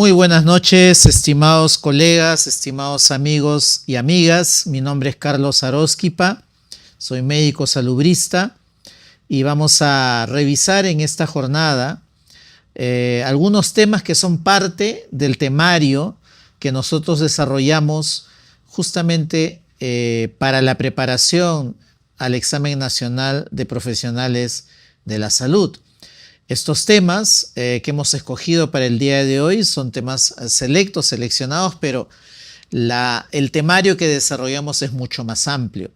Muy buenas noches, estimados colegas, estimados amigos y amigas. Mi nombre es Carlos Arósquipa, soy médico salubrista y vamos a revisar en esta jornada algunos temas que son parte del temario que nosotros desarrollamos justamente para la preparación al examen nacional de profesionales de la salud. Estos temas que hemos escogido para el día de hoy son temas seleccionados, pero el temario que desarrollamos es mucho más amplio,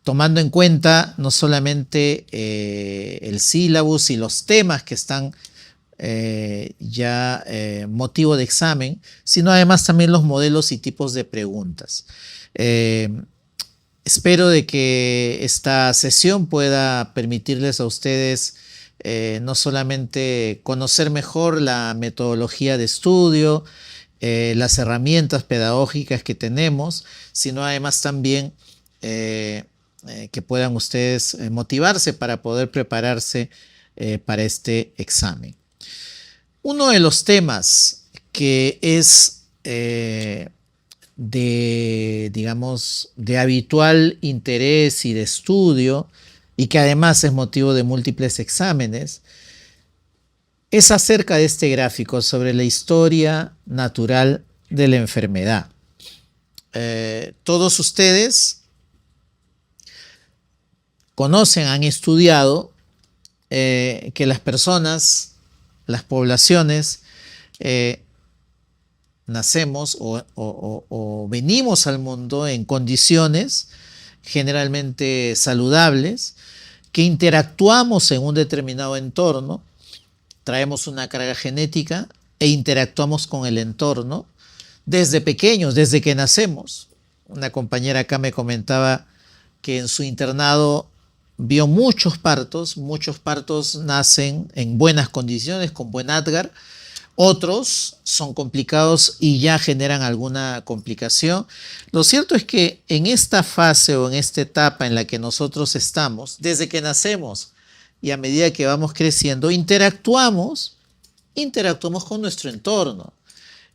tomando en cuenta no solamente el sílabus y los temas que están motivo de examen, sino además también los modelos y tipos de preguntas. Espero de que esta sesión pueda permitirles a ustedes no solamente conocer mejor la metodología de estudio, las herramientas pedagógicas que tenemos, sino además también que puedan ustedes motivarse para poder prepararse para este examen. Uno de los temas que es de habitual interés y de estudio, y que además es motivo de múltiples exámenes, es acerca de este gráfico sobre la historia natural de la enfermedad. Todos ustedes conocen, han estudiado que las personas, las poblaciones, nacemos o venimos al mundo en condiciones generalmente saludables, que interactuamos en un determinado entorno, traemos una carga genética e interactuamos con el entorno desde pequeños, desde que nacemos. Una compañera acá me comentaba que en su internado vio muchos partos nacen en buenas condiciones, con buen Apgar. Otros son complicados y ya generan alguna complicación. Lo cierto es que en esta fase o en esta etapa en la que nosotros estamos, desde que nacemos y a medida que vamos creciendo, interactuamos con nuestro entorno,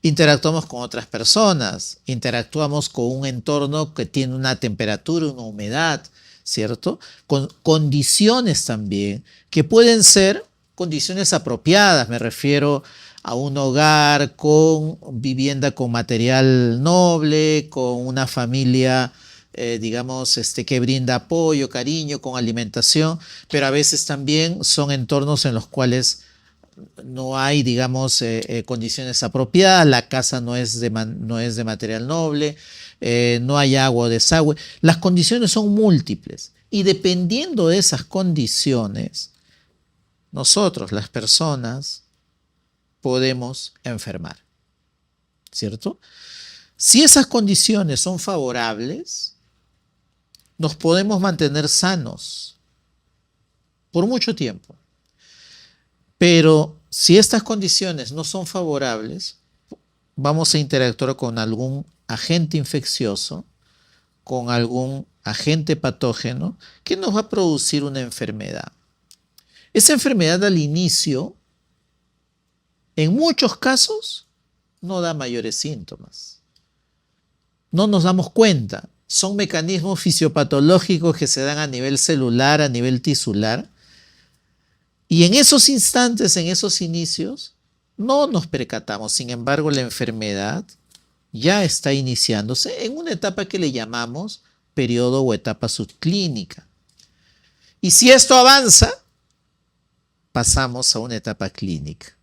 interactuamos con otras personas, interactuamos con un entorno que tiene una temperatura, una humedad, ¿cierto? Con condiciones también que pueden ser condiciones apropiadas, me refiero a un hogar con vivienda con material noble, con una familia, que brinda apoyo, cariño, con alimentación, pero a veces también son entornos en los cuales no hay, condiciones apropiadas, la casa no es de material noble, no hay agua o desagüe. Las condiciones son múltiples y dependiendo de esas condiciones, nosotros, las personas, podemos enfermar, ¿cierto? Si esas condiciones son favorables, nos podemos mantener sanos por mucho tiempo. Pero si estas condiciones no son favorables, vamos a interactuar con algún agente infeccioso, con algún agente patógeno que nos va a producir una enfermedad. Esa enfermedad al inicio, en muchos casos, no da mayores síntomas. No nos damos cuenta. Son mecanismos fisiopatológicos que se dan a nivel celular, a nivel tisular. Y en esos instantes, en esos inicios, no nos percatamos. Sin embargo, la enfermedad ya está iniciándose en una etapa que le llamamos periodo o etapa subclínica. Y si esto avanza, pasamos a una etapa clínica.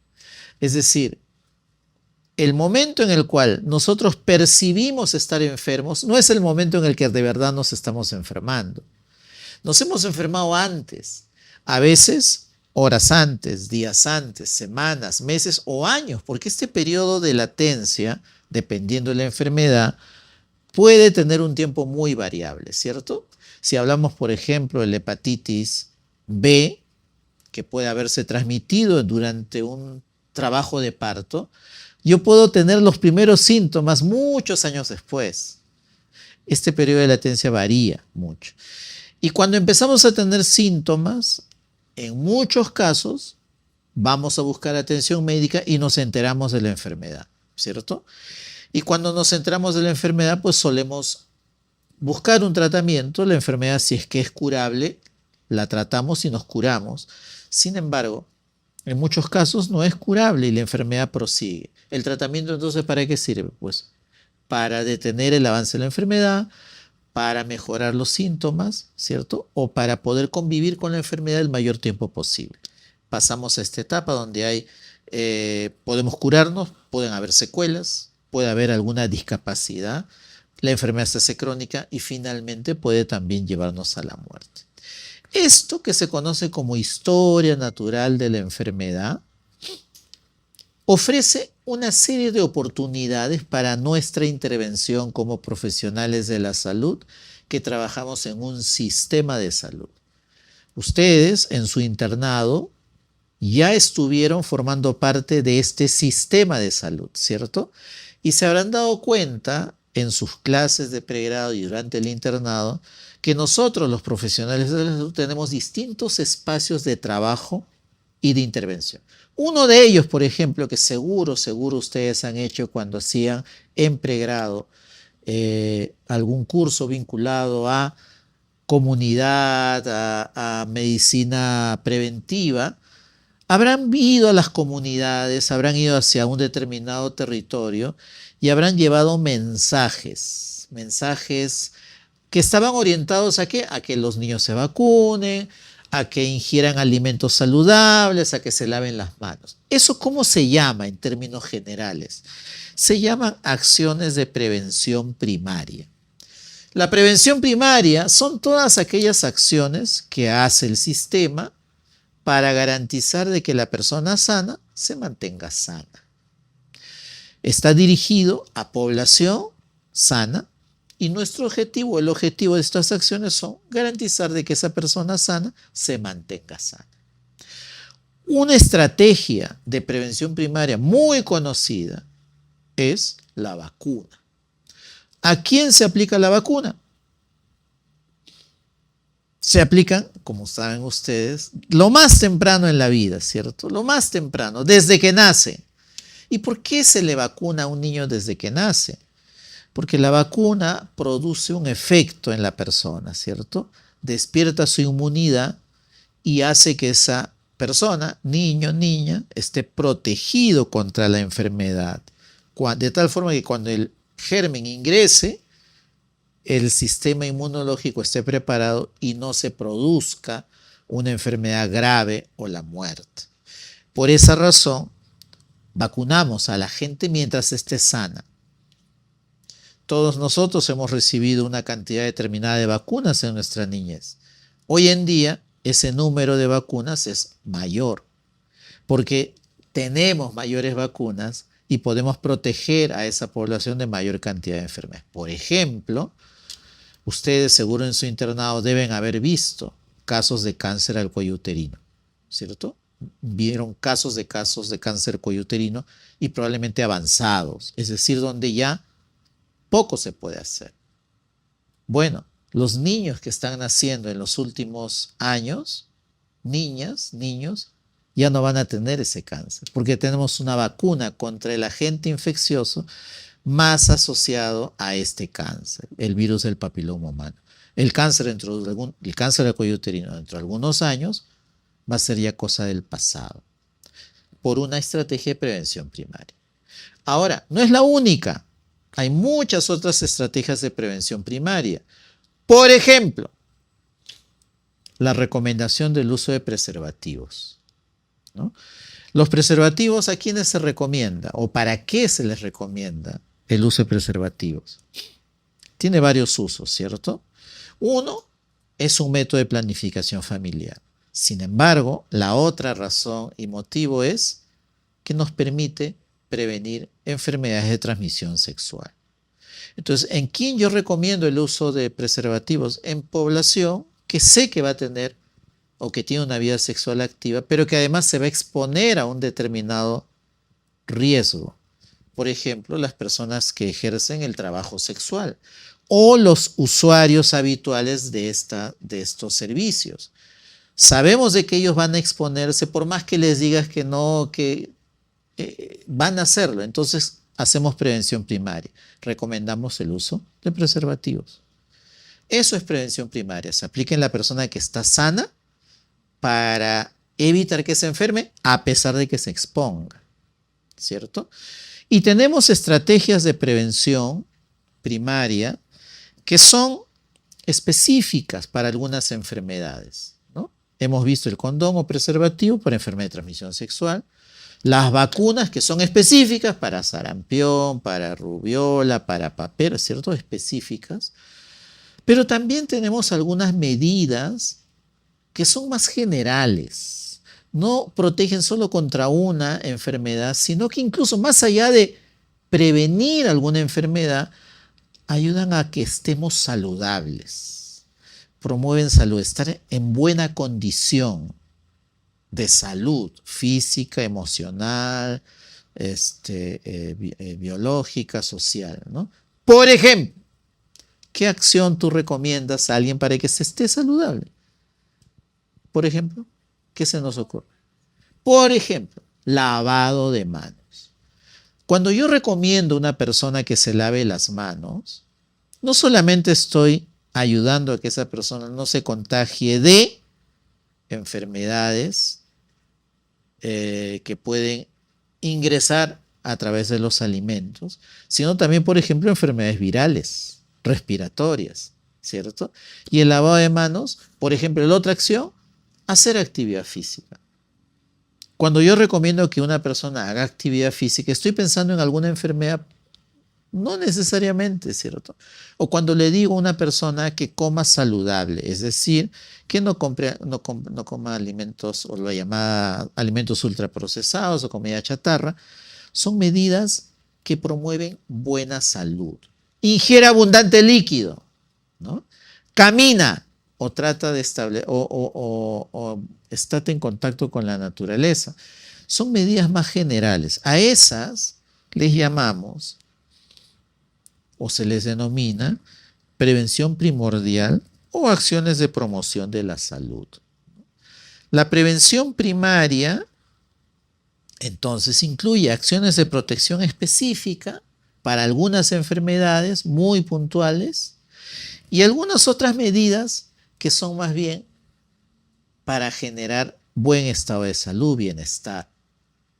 Es decir, el momento en el cual nosotros percibimos estar enfermos no es el momento en el que de verdad nos estamos enfermando. Nos hemos enfermado antes, a veces horas antes, días antes, semanas, meses o años, porque este periodo de latencia, dependiendo de la enfermedad, puede tener un tiempo muy variable, ¿cierto? Si hablamos, por ejemplo, de la hepatitis B, que puede haberse transmitido durante un trabajo de parto, yo puedo tener los primeros síntomas muchos años después. Este periodo de latencia varía mucho. Y cuando empezamos a tener síntomas, en muchos casos, vamos a buscar atención médica y nos enteramos de la enfermedad. ¿cierto? Y cuando nos centramos en la enfermedad, pues solemos buscar un tratamiento. La enfermedad, si es que es curable, la tratamos y nos curamos. Sin embargo, en muchos casos no es curable y la enfermedad prosigue. ¿El tratamiento entonces para qué sirve? Pues para detener el avance de la enfermedad, para mejorar los síntomas, ¿cierto? O para poder convivir con la enfermedad el mayor tiempo posible. Pasamos a esta etapa donde podemos curarnos, pueden haber secuelas, puede haber alguna discapacidad, la enfermedad se hace crónica y finalmente puede también llevarnos a la muerte. Esto que se conoce como historia natural de la enfermedad ofrece una serie de oportunidades para nuestra intervención como profesionales de la salud que trabajamos en un sistema de salud. Ustedes en su internado ya estuvieron formando parte de este sistema de salud, ¿cierto? Y se habrán dado cuenta en sus clases de pregrado y durante el internado que nosotros los profesionales de la salud tenemos distintos espacios de trabajo y de intervención. Uno de ellos, por ejemplo, que seguro ustedes han hecho cuando hacían en pregrado algún curso vinculado a comunidad, a medicina preventiva, habrán ido a las comunidades, habrán ido hacia un determinado territorio y habrán llevado mensajes que estaban orientados ¿a qué? A que los niños se vacunen, a que ingieran alimentos saludables, a que se laven las manos. ¿Eso cómo se llama en términos generales? Se llaman acciones de prevención primaria. La prevención primaria son todas aquellas acciones que hace el sistema para garantizar de que la persona sana se mantenga sana. Está dirigido a población sana y nuestro objetivo, el objetivo de estas acciones son garantizar de que esa persona sana se mantenga sana. Una estrategia de prevención primaria muy conocida es la vacuna. ¿A quién se aplica la vacuna? Se aplican, como saben ustedes, lo más temprano en la vida, ¿cierto? Lo más temprano, desde que nace. ¿Y por qué se le vacuna a un niño desde que nace? Porque la vacuna produce un efecto en la persona, ¿cierto? Despierta su inmunidad y hace que esa persona, niño, niña, esté protegido contra la enfermedad. De tal forma que cuando el germen ingrese, el sistema inmunológico esté preparado y no se produzca una enfermedad grave o la muerte. Por esa razón, vacunamos a la gente mientras esté sana. Todos nosotros hemos recibido una cantidad determinada de vacunas en nuestra niñez. Hoy en día, ese número de vacunas es mayor, porque tenemos mayores vacunas y podemos proteger a esa población de mayor cantidad de enfermedades. Por ejemplo, ustedes seguro en su internado deben haber visto casos de cáncer al cuello uterino, ¿cierto? Vieron casos de cáncer cuello uterino y probablemente avanzados, es decir, donde ya poco se puede hacer. Bueno, los niños que están naciendo en los últimos años, niñas, niños, ya no van a tener ese cáncer, porque tenemos una vacuna contra el agente infeccioso más asociado a este cáncer, el virus del papiloma humano. El cáncer del cuello uterino dentro de algunos años va a ser ya cosa del pasado, por una estrategia de prevención primaria. Ahora, no es la única. Hay muchas otras estrategias de prevención primaria. Por ejemplo, la recomendación del uso de preservativos, ¿no? Los preservativos, ¿a quiénes se recomienda o para qué se les recomienda el uso de preservativos? Tiene varios usos, ¿cierto? Uno es un método de planificación familiar. Sin embargo, la otra razón y motivo es que nos permite prevenir enfermedades de transmisión sexual. Entonces, ¿en quién yo recomiendo el uso de preservativos? En población que sé que va a tener o que tiene una vida sexual activa, pero que además se va a exponer a un determinado riesgo. Por ejemplo, las personas que ejercen el trabajo sexual o los usuarios habituales de estos servicios. Sabemos de que ellos van a exponerse, por más que les digas que no, que van a hacerlo. Entonces, hacemos prevención primaria. Recomendamos el uso de preservativos. Eso es prevención primaria. Se aplica en la persona que está sana para evitar que se enferme a pesar de que se exponga, ¿cierto? Y tenemos estrategias de prevención primaria que son específicas para algunas enfermedades, ¿no? Hemos visto el condón o preservativo para enfermedad de transmisión sexual, las vacunas que son específicas para sarampión, para rubiola, para papera, ¿cierto? Específicas. Pero también tenemos algunas medidas que son más generales. No protegen solo contra una enfermedad, sino que incluso más allá de prevenir alguna enfermedad, ayudan a que estemos saludables. Promueven salud, estar en buena condición de salud física, emocional, biológica, social, ¿no? Por ejemplo, ¿qué acción tú recomiendas a alguien para que se esté saludable? Por ejemplo, ¿qué se nos ocurre? Por ejemplo, lavado de manos. Cuando yo recomiendo a una persona que se lave las manos, no solamente estoy ayudando a que esa persona no se contagie de enfermedades que pueden ingresar a través de los alimentos, sino también, por ejemplo, enfermedades virales, respiratorias, ¿cierto? Y el lavado de manos, por ejemplo, la otra acción, hacer actividad física. Cuando yo recomiendo que una persona haga actividad física, estoy pensando en alguna enfermedad, no necesariamente, ¿cierto? O cuando le digo a una persona que coma saludable, es decir, que no coma alimentos o la llamada alimentos ultraprocesados o comida chatarra, son medidas que promueven buena salud. Ingiere abundante líquido, ¿no? Camina o trata de establecer o estate en contacto con la naturaleza. Son medidas más generales. A esas les llamamos o se les denomina prevención primordial o acciones de promoción de la salud. La prevención primaria, entonces, incluye acciones de protección específica para algunas enfermedades muy puntuales y algunas otras medidas que son más bien para generar buen estado de salud, bienestar,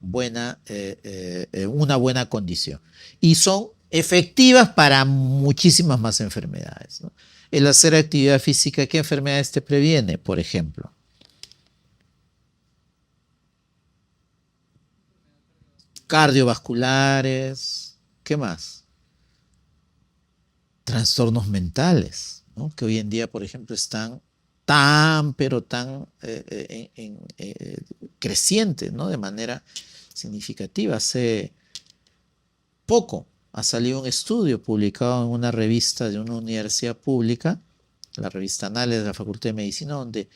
una buena condición. Y son efectivas para muchísimas más enfermedades, ¿no? El hacer actividad física, ¿qué enfermedades te previene, por ejemplo? Cardiovasculares, ¿qué más? Trastornos mentales, ¿no? Que hoy en día, por ejemplo, están pero tan crecientes, ¿no? De manera significativa. Hace poco ha salido un estudio publicado en una revista de una universidad pública, la revista Anales de la Facultad de Medicina, donde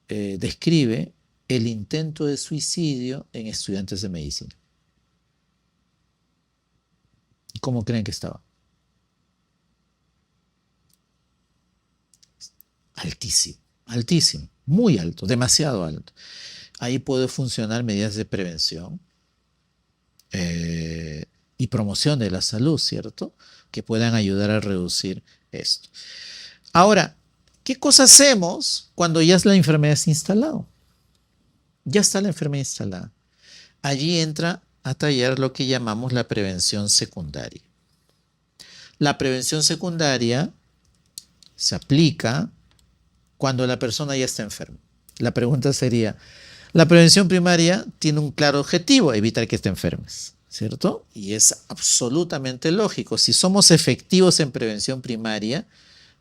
describe el intento de suicidio en estudiantes de medicina. ¿Cómo creen que estaba? Altísimo, altísimo, muy alto, demasiado alto. Ahí puede funcionar medidas de prevención y promoción de la salud, ¿cierto? Que puedan ayudar a reducir esto. Ahora, ¿qué cosa hacemos cuando ya la enfermedad está instalada? Ya está la enfermedad instalada. Allí entra a tallar lo que llamamos la prevención secundaria. La prevención secundaria se aplica cuando la persona ya está enferma. La pregunta sería, la prevención primaria tiene un claro objetivo, evitar que te enfermes, ¿cierto? Y es absolutamente lógico. Si somos efectivos en prevención primaria,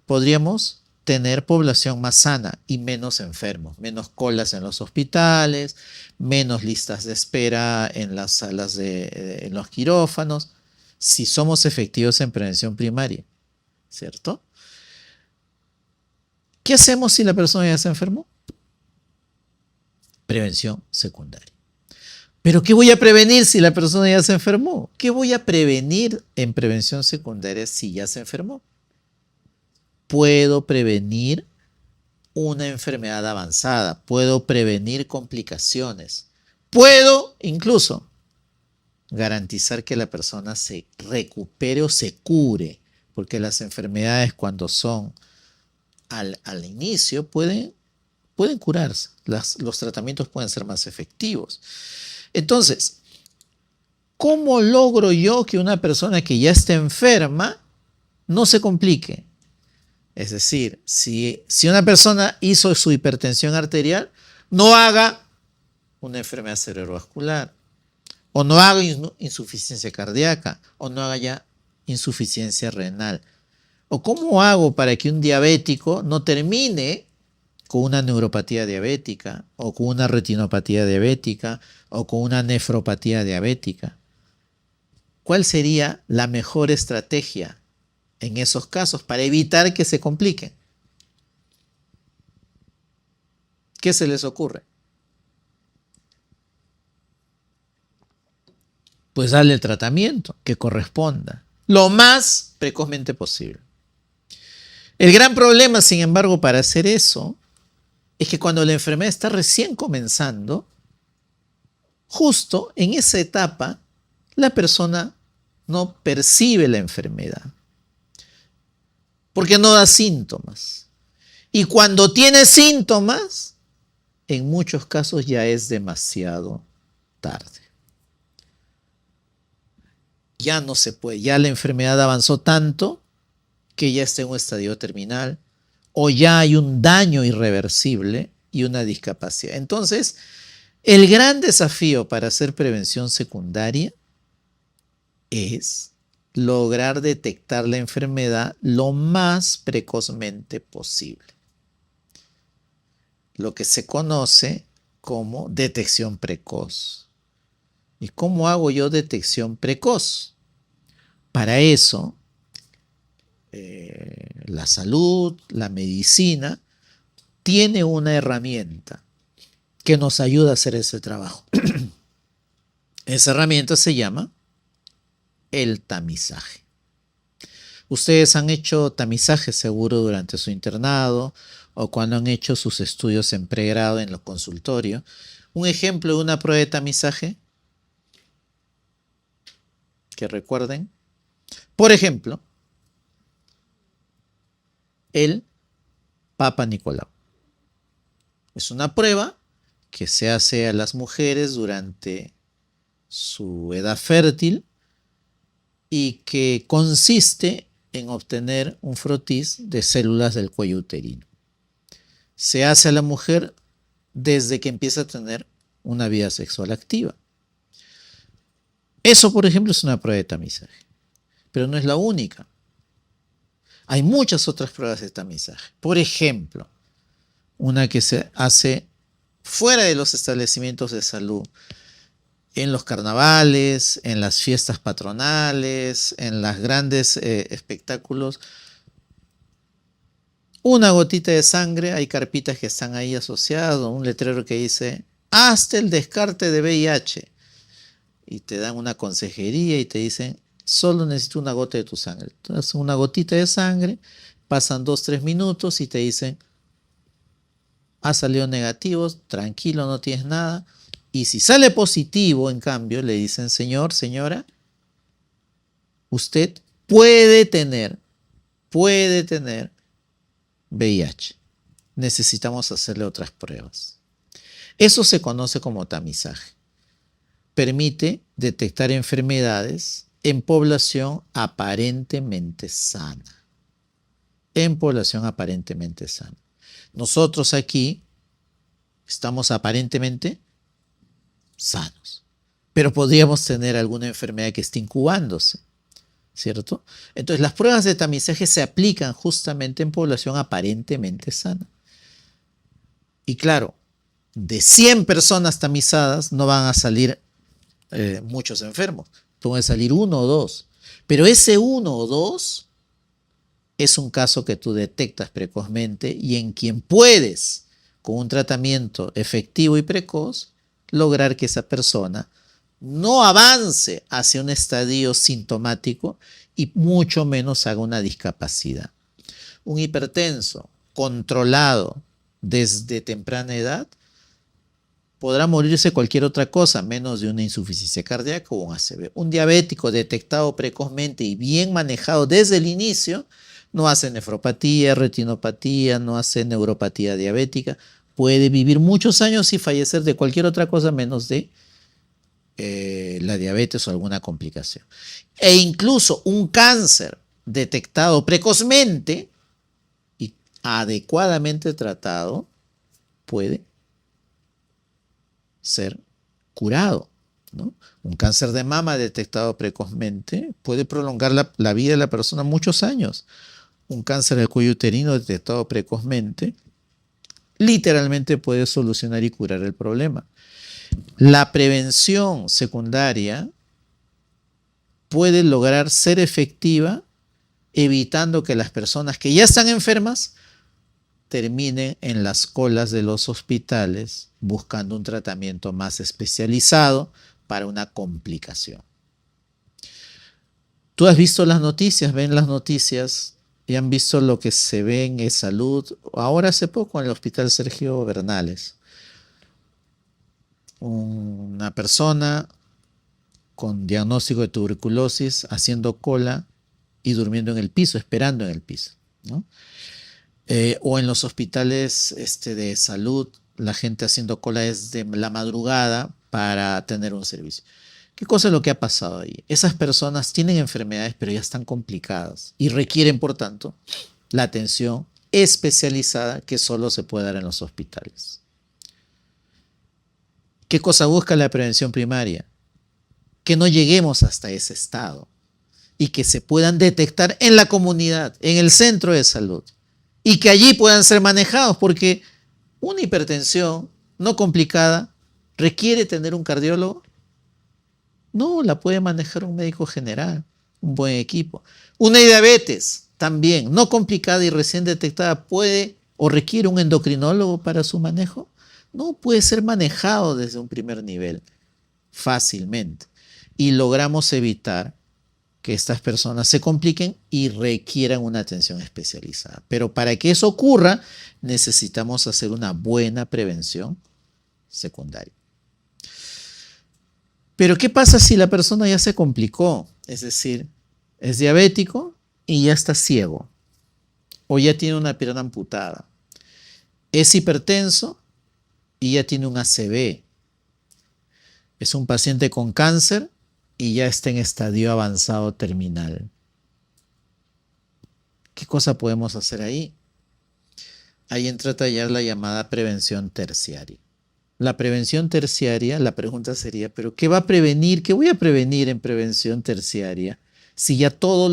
podríamos tener población más sana y menos enfermos, menos colas en los hospitales, menos listas de espera en las salas en los quirófanos, si somos efectivos en prevención primaria, ¿cierto? ¿Qué hacemos si la persona ya se enfermó? Prevención secundaria. ¿Pero qué voy a prevenir si la persona ya se enfermó? ¿Qué voy a prevenir en prevención secundaria si ya se enfermó? Puedo prevenir una enfermedad avanzada, puedo prevenir complicaciones, puedo incluso garantizar que la persona se recupere o se cure, porque las enfermedades cuando son al inicio pueden curarse, los tratamientos pueden ser más efectivos. Entonces, ¿cómo logro yo que una persona que ya está enferma no se complique? Es decir, si una persona hizo su hipertensión arterial, no haga una enfermedad cerebrovascular, o no haga insuficiencia cardíaca, o no haga ya insuficiencia renal. ¿O cómo hago para que un diabético no termine con una neuropatía diabética, o con una retinopatía diabética, o con una nefropatía diabética? ¿Cuál sería la mejor estrategia en esos casos para evitar que se compliquen? ¿Qué se les ocurre? Pues darle el tratamiento que corresponda, lo más precozmente posible. El gran problema, sin embargo, para hacer eso, es que cuando la enfermedad está recién comenzando, justo en esa etapa, la persona no percibe la enfermedad, porque no da síntomas. Y cuando tiene síntomas, en muchos casos ya es demasiado tarde. Ya no se puede, ya la enfermedad avanzó tanto que ya está en un estadio terminal, o ya hay un daño irreversible y una discapacidad. Entonces, el gran desafío para hacer prevención secundaria es lograr detectar la enfermedad lo más precozmente posible, lo que se conoce como detección precoz. ¿Y cómo hago yo detección precoz? Para eso, la salud, la medicina, tiene una herramienta que nos ayuda a hacer ese trabajo. Esa herramienta se llama el tamizaje. Ustedes han hecho tamizaje seguro durante su internado o cuando han hecho sus estudios en pregrado en los consultorios. Un ejemplo de una prueba de tamizaje que recuerden. Por ejemplo, el Papa Nicolau. Es una prueba que se hace a las mujeres durante su edad fértil y que consiste en obtener un frotis de células del cuello uterino. Se hace a la mujer desde que empieza a tener una vida sexual activa. Eso, por ejemplo, es una prueba de tamizaje, pero no es la única. Hay muchas otras pruebas de tamizaje. Por ejemplo, una que se hace fuera de los establecimientos de salud, en los carnavales, en las fiestas patronales, en los grandes espectáculos. Una gotita de sangre, hay carpitas que están ahí asociadas, un letrero que dice, hasta el descarte de VIH. Y te dan una consejería y te dicen, solo necesito una gota de tu sangre. Entonces, una gotita de sangre, pasan 2-3 minutos y te dicen, ha salido negativo, tranquilo, no tienes nada. Y si sale positivo, en cambio, le dicen, señor, señora, usted puede tener VIH. Necesitamos hacerle otras pruebas. Eso se conoce como tamizaje. Permite detectar enfermedades en población aparentemente sana. En población aparentemente sana. Nosotros aquí estamos aparentemente sanos, pero podríamos tener alguna enfermedad que esté incubándose, ¿cierto? Entonces las pruebas de tamizaje se aplican justamente en población aparentemente sana. Y claro, de 100 personas tamizadas no van a salir muchos enfermos, pueden salir 1 o 2, pero ese 1 o 2 es un caso que tú detectas precozmente y en quien puedes, con un tratamiento efectivo y precoz, lograr que esa persona no avance hacia un estadio sintomático y mucho menos haga una discapacidad. Un hipertenso controlado desde temprana edad podrá morirse cualquier otra cosa, menos de una insuficiencia cardíaca o un ACV. Un diabético detectado precozmente y bien manejado desde el inicio, no hace nefropatía, retinopatía, no hace neuropatía diabética, puede vivir muchos años y fallecer de cualquier otra cosa menos de la diabetes o alguna complicación. E incluso un cáncer detectado precozmente y adecuadamente tratado puede ser curado, ¿no? Un cáncer de mama detectado precozmente puede prolongar la vida de la persona muchos años. Un cáncer del cuello uterino detectado precozmente literalmente puede solucionar y curar el problema. La prevención secundaria puede lograr ser efectiva evitando que las personas que ya están enfermas terminen en las colas de los hospitales buscando un tratamiento más especializado para una complicación. Tú has visto las noticias, ven las noticias y han visto lo que se ve en E-Salud, ahora hace poco en el Hospital Sergio Bernales. Una persona con diagnóstico de tuberculosis haciendo cola y durmiendo en el piso, esperando en el piso, ¿no? O en los hospitales de salud, la gente haciendo cola desde la madrugada para tener un servicio. ¿Qué cosa es lo que ha pasado ahí? Esas personas tienen enfermedades, pero ya están complicadas y requieren, por tanto, la atención especializada que solo se puede dar en los hospitales. ¿Qué cosa busca la prevención primaria? Que no lleguemos hasta ese estado y que se puedan detectar en la comunidad, en el centro de salud, y que allí puedan ser manejados, porque una hipertensión no complicada requiere tener un cardiólogo. No, la puede manejar un médico general, un buen equipo. Una diabetes también, no complicada y recién detectada, puede o requiere un endocrinólogo para su manejo. No, puede ser manejado desde un primer nivel fácilmente. Y logramos evitar que estas personas se compliquen y requieran una atención especializada. Pero para que eso ocurra, necesitamos hacer una buena prevención secundaria. Pero ¿qué pasa si la persona ya se complicó? Es decir, es diabético y ya está ciego, o ya tiene una pierna amputada. Es hipertenso y ya tiene un ACV. Es un paciente con cáncer y ya está en estadio avanzado terminal. ¿Qué cosa podemos hacer ahí? Ahí entra a tallar la llamada prevención terciaria. La prevención terciaria, la pregunta sería, ¿pero qué va a prevenir? ¿Qué voy a prevenir en prevención terciaria si ya todo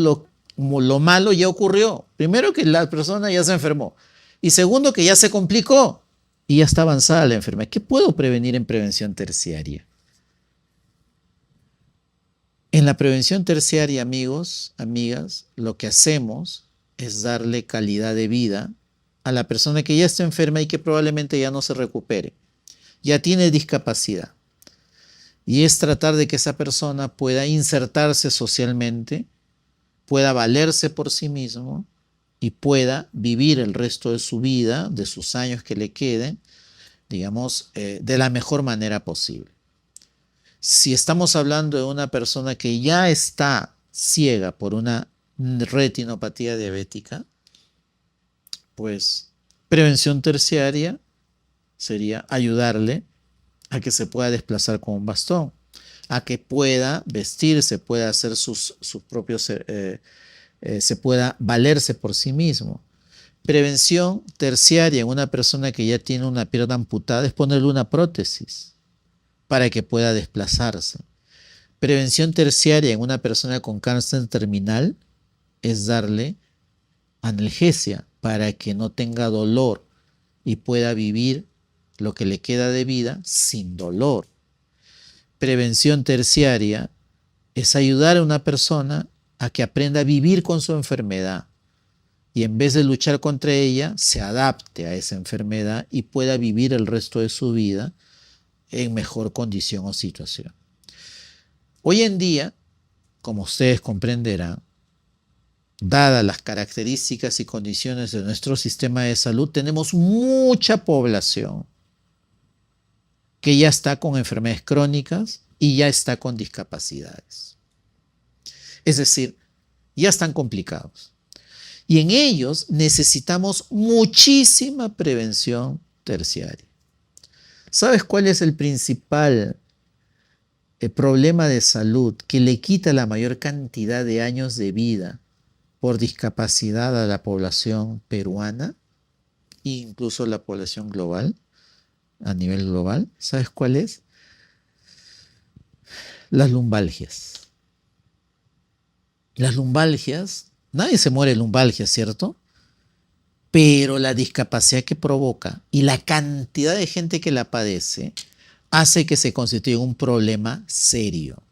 lo malo ya ocurrió? Primero, que la persona ya se enfermó. Y segundo, que ya se complicó y ya está avanzada la enfermedad. ¿Qué puedo prevenir en prevención terciaria? En la prevención terciaria, amigos, amigas, lo que hacemos es darle calidad de vida a la persona que ya está enferma y que probablemente ya no se recupere, ya tiene discapacidad. Y es tratar de que esa persona pueda insertarse socialmente, pueda valerse por sí mismo y pueda vivir el resto de su vida, de sus años que le queden, digamos, de la mejor manera posible. Si estamos hablando de una persona que ya está ciega por una retinopatía diabética, pues prevención terciaria sería ayudarle a que se pueda desplazar con un bastón, a que pueda vestirse, pueda hacer sus propios, se pueda valerse por sí mismo. Prevención terciaria en una persona que ya tiene una pierna amputada es ponerle una prótesis para que pueda desplazarse. Prevención terciaria en una persona con cáncer terminal es darle analgesia para que no tenga dolor y pueda vivir lo que le queda de vida sin dolor. Prevención terciaria es ayudar a una persona a que aprenda a vivir con su enfermedad y en vez de luchar contra ella, se adapte a esa enfermedad y pueda vivir el resto de su vida en mejor condición o situación. Hoy en día, como ustedes comprenderán, dadas las características y condiciones de nuestro sistema de salud, tenemos mucha población que ya está con enfermedades crónicas y ya está con discapacidades. Es decir, ya están complicados. Y en ellos necesitamos muchísima prevención terciaria. ¿Sabes cuál es el principal problema de salud que le quita la mayor cantidad de años de vida por discapacidad a la población peruana e incluso la población global, a nivel global? ¿Sabes cuál es? Las lumbalgias. Las lumbalgias, nadie se muere de lumbalgia, ¿cierto? Pero la discapacidad que provoca y la cantidad de gente que la padece hace que se constituya un problema serio.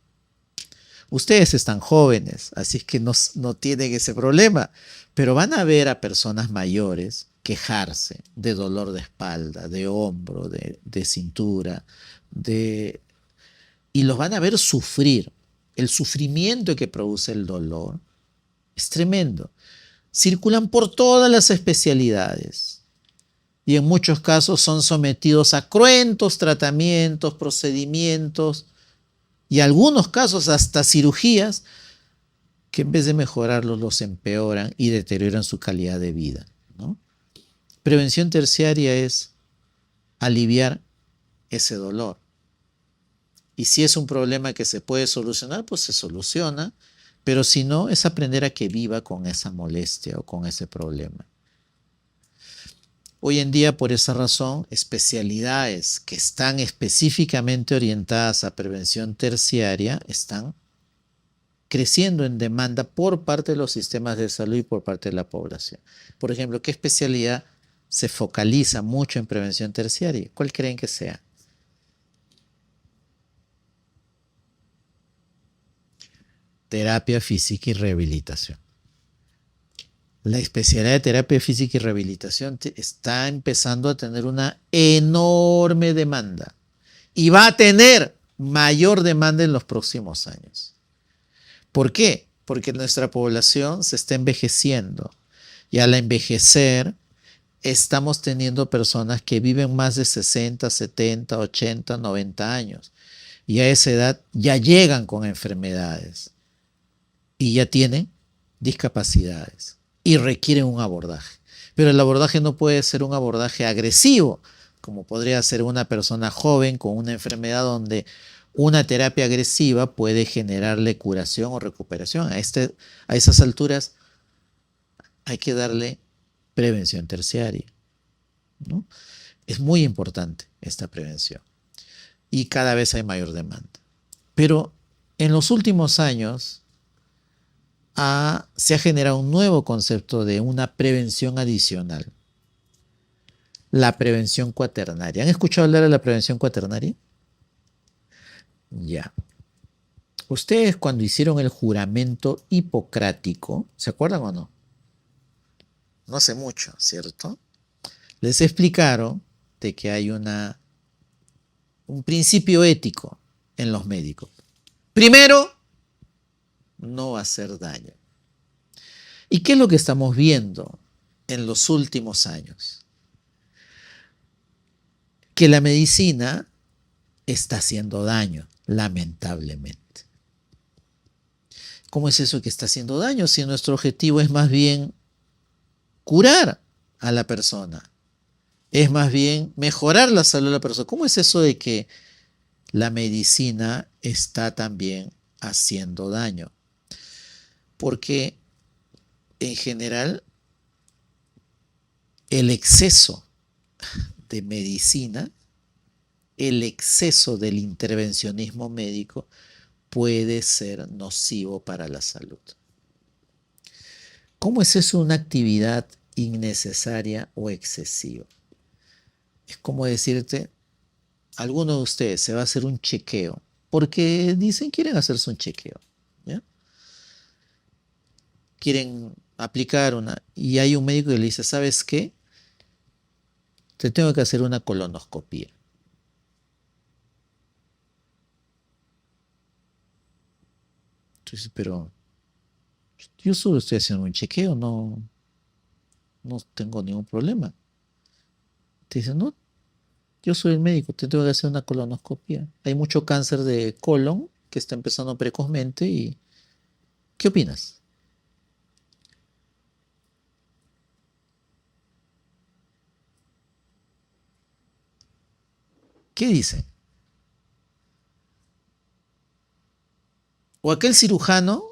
Ustedes están jóvenes, así es que no tienen ese problema, pero van a ver a personas mayores quejarse de dolor de espalda, de hombro, de cintura, y los van a ver sufrir. El sufrimiento que produce el dolor es tremendo. Circulan por todas las especialidades y en muchos casos son sometidos a cruentos tratamientos, procedimientos y en algunos casos hasta cirugías que en vez de mejorarlos los empeoran y deterioran su calidad de vida, ¿no? Prevención terciaria es aliviar ese dolor. Y si es un problema que se puede solucionar, pues se soluciona. Pero si no, es aprender a que viva con esa molestia o con ese problema. Hoy en día, por esa razón, especialidades que están específicamente orientadas a prevención terciaria están creciendo en demanda por parte de los sistemas de salud y por parte de la población. Por ejemplo, ¿qué especialidad se focaliza mucho en prevención terciaria? ¿Cuál creen que sea? Terapia física y rehabilitación. La especialidad de terapia física y rehabilitación está empezando a tener una enorme demanda y va a tener mayor demanda en los próximos años. ¿Por qué? Porque nuestra población se está envejeciendo y al envejecer estamos teniendo personas que viven más de 60, 70, 80, 90 años y a esa edad ya llegan con enfermedades y ya tienen discapacidades y requieren un abordaje. Pero el abordaje no puede ser un abordaje agresivo, como podría ser una persona joven con una enfermedad donde una terapia agresiva puede generarle curación o recuperación. A esas alturas hay que darle prevención terciaria, ¿no? Es muy importante esta prevención y cada vez hay mayor demanda. Pero en los últimos años se ha generado un nuevo concepto de una prevención adicional, la prevención cuaternaria. ¿Han escuchado hablar de la prevención cuaternaria? Ya. Ustedes cuando hicieron el juramento hipocrático, ¿se acuerdan o no? No hace mucho, ¿cierto? Les explicaron de que hay un principio ético en los médicos. Primero, no hacer daño. ¿Y qué es lo que estamos viendo en los últimos años? Que la medicina está haciendo daño, lamentablemente. ¿Cómo es eso que está haciendo daño si nuestro objetivo es más bien curar a la persona? Es más bien mejorar la salud de la persona. ¿Cómo es eso de que la medicina está también haciendo daño? Porque en general el exceso de medicina, el exceso del intervencionismo médico puede ser nocivo para la salud. ¿Cómo es eso una actividad innecesaria o excesiva? Es como decirte, alguno de ustedes se va a hacer un chequeo, porque dicen quieren hacerse un chequeo, ¿ya? Quieren aplicar y hay un médico que le dice, ¿sabes qué? Te tengo que hacer una colonoscopia. Entonces, pero yo solo estoy haciendo un chequeo, no tengo ningún problema. Te dicen, no, yo soy el médico, te tengo que hacer una colonoscopia. Hay mucho cáncer de colon que está empezando precozmente y ¿qué opinas? ¿Qué dicen? O aquel cirujano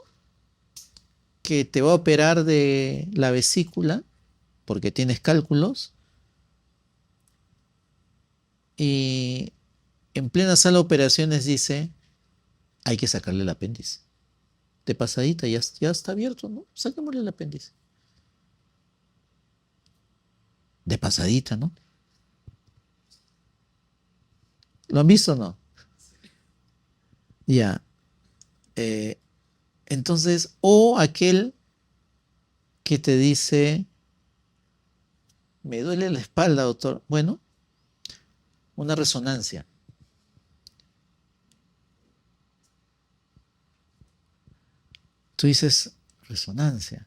que te va a operar de la vesícula porque tienes cálculos y en plena sala de operaciones dice, hay que sacarle el apéndice. De pasadita, ya está abierto, ¿no? Saquémosle el apéndice. De pasadita, ¿no? ¿Lo han visto o no? Ya. eh, entonces, o aquel que te dice, me duele la espalda, doctor. Bueno, una resonancia. Tú dices, resonancia.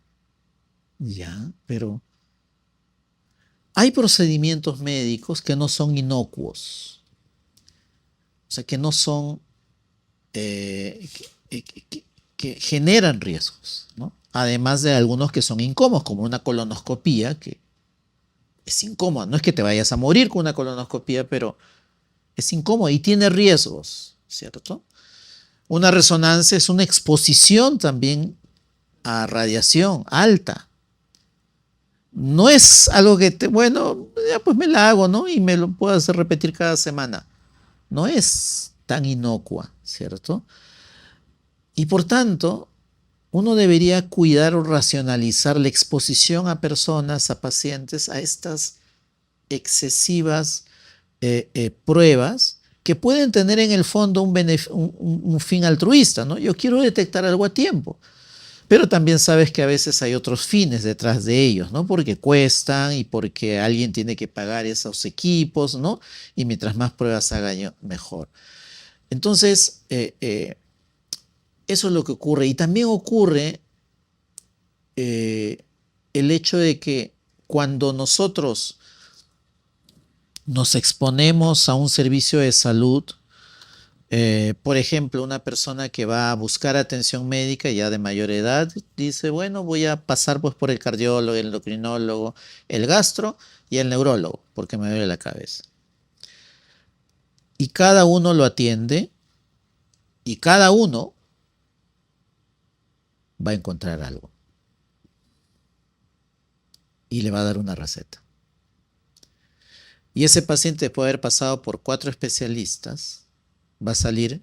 Ya, pero hay procedimientos médicos que no son inocuos. O sea, que no son, que generan riesgos, ¿no? Además de algunos que son incómodos, como una colonoscopía, que es incómoda. No es que te vayas a morir con una colonoscopía, pero es incómodo y tiene riesgos, ¿cierto? Una resonancia es una exposición también a radiación alta. No es algo que bueno, ya pues me la hago, ¿no? Y me lo puedo hacer repetir cada semana. No es tan inocua, ¿cierto? Y por tanto, uno debería cuidar o racionalizar la exposición a personas, a pacientes, a estas excesivas pruebas que pueden tener en el fondo un fin altruista, ¿no? Yo quiero detectar algo a tiempo, pero también sabes que a veces hay otros fines detrás de ellos, ¿no? Porque cuestan y porque alguien tiene que pagar esos equipos, ¿no? Y mientras más pruebas haga yo, mejor. Entonces, eso es lo que ocurre. Y también ocurre el hecho de que cuando nosotros nos exponemos a un servicio de salud, por ejemplo, una persona que va a buscar atención médica ya de mayor edad, dice, bueno, voy a pasar pues por el cardiólogo, el endocrinólogo, el gastro y el neurólogo, porque me duele la cabeza. Y cada uno lo atiende y cada uno va a encontrar algo y le va a dar una receta. Y ese paciente, después de haber pasado por 4 especialistas, va a salir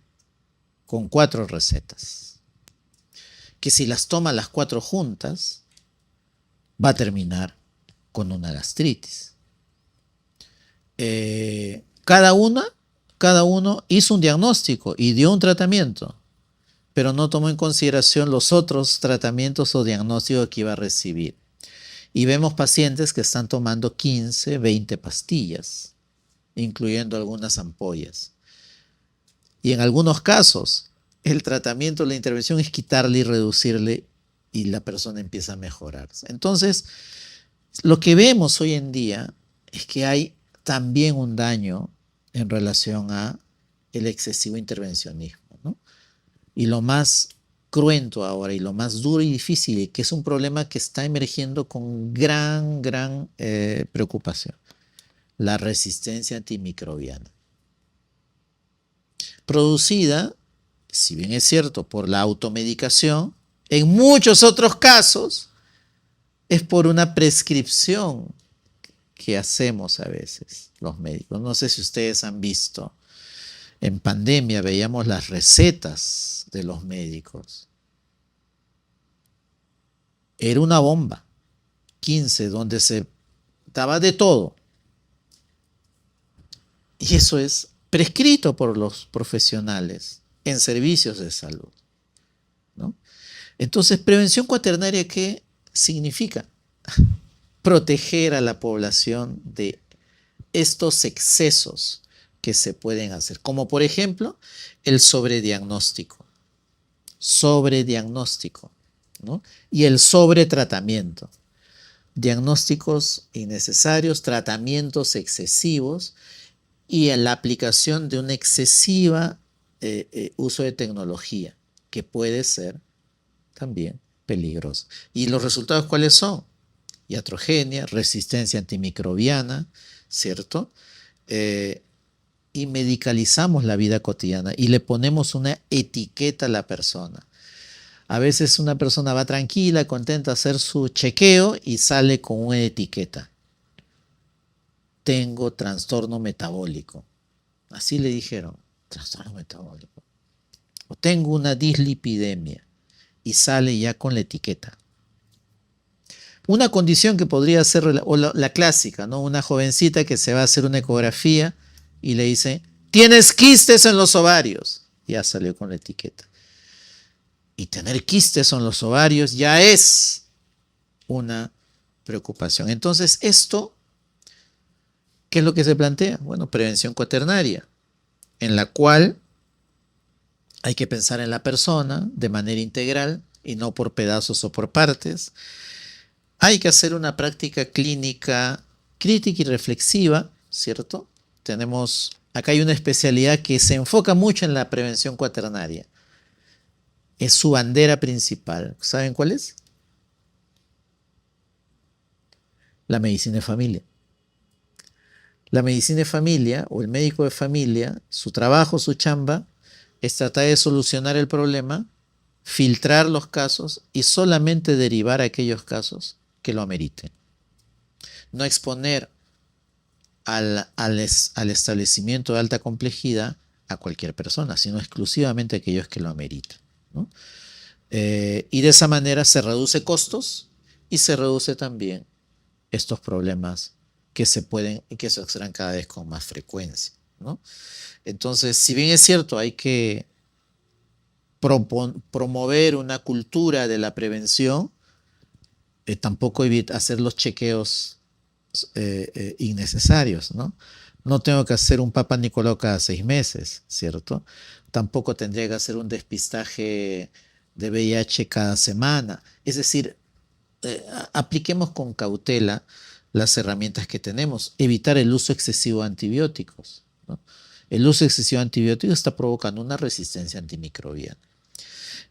con 4 recetas, que si las toma las 4 juntas, va a terminar con una gastritis. Cada uno hizo un diagnóstico y dio un tratamiento, pero no tomó en consideración los otros tratamientos o diagnósticos que iba a recibir. Y vemos pacientes que están tomando 15, 20 pastillas, incluyendo algunas ampollas. Y en algunos casos, el tratamiento, la intervención es quitarle y reducirle y la persona empieza a mejorarse. Entonces, lo que vemos hoy en día es que hay también un daño en relación a el excesivo intervencionismo, ¿no? Y lo más cruento ahora y lo más duro y difícil, y que es un problema que está emergiendo con gran preocupación, la resistencia antimicrobiana. Producida, si bien es cierto, por la automedicación, en muchos otros casos es por una prescripción que hacemos a veces los médicos. No sé si ustedes han visto, en pandemia veíamos las recetas de los médicos. Era una bomba, 15, donde se daba de todo. Y eso es prescrito por los profesionales en servicios de salud, ¿no? Entonces, prevención cuaternaria, ¿qué significa? Proteger a la población de estos excesos que se pueden hacer, como por ejemplo el sobrediagnóstico, ¿no? Y el sobretratamiento, diagnósticos innecesarios, tratamientos excesivos y en la aplicación de una excesiva uso de tecnología, que puede ser también peligroso. ¿Y los resultados cuáles son? Iatrogenia, resistencia antimicrobiana, ¿cierto? Y medicalizamos la vida cotidiana y le ponemos una etiqueta a la persona. A veces una persona va tranquila, contenta a hacer su chequeo y sale con una etiqueta. Tengo trastorno metabólico. Así le dijeron, trastorno metabólico. O tengo una dislipidemia y sale ya con la etiqueta. Una condición que podría ser o la clásica, ¿no? Una jovencita que se va a hacer una ecografía y le dice, tienes quistes en los ovarios. Ya salió con la etiqueta. Y tener quistes en los ovarios ya es una preocupación. Entonces, esto, ¿qué es lo que se plantea? Bueno, prevención cuaternaria, en la cual hay que pensar en la persona de manera integral y no por pedazos o por partes. Hay que hacer una práctica clínica crítica y reflexiva, ¿cierto? Acá hay una especialidad que se enfoca mucho en la prevención cuaternaria. Es su bandera principal. ¿Saben cuál es? La medicina de familia. La medicina de familia o el médico de familia, su trabajo, su chamba, es tratar de solucionar el problema, filtrar los casos y solamente derivar a aquellos casos que lo ameriten. No exponer al establecimiento de alta complejidad a cualquier persona, sino exclusivamente a aquellos que lo ameritan, ¿no? Y de esa manera se reduce costos y se reduce también estos problemas que se dan cada vez con más frecuencia, ¿no? Entonces, si bien es cierto, hay que promover una cultura de la prevención, tampoco hacer los chequeos innecesarios, ¿no? No tengo que hacer un Papa Nicolau cada 6 meses, ¿cierto? Tampoco tendría que hacer un despistaje de VIH cada semana. Es decir, apliquemos con cautela las herramientas que tenemos. Evitar el uso excesivo de antibióticos, ¿no? El uso excesivo de antibióticos está provocando una resistencia antimicrobiana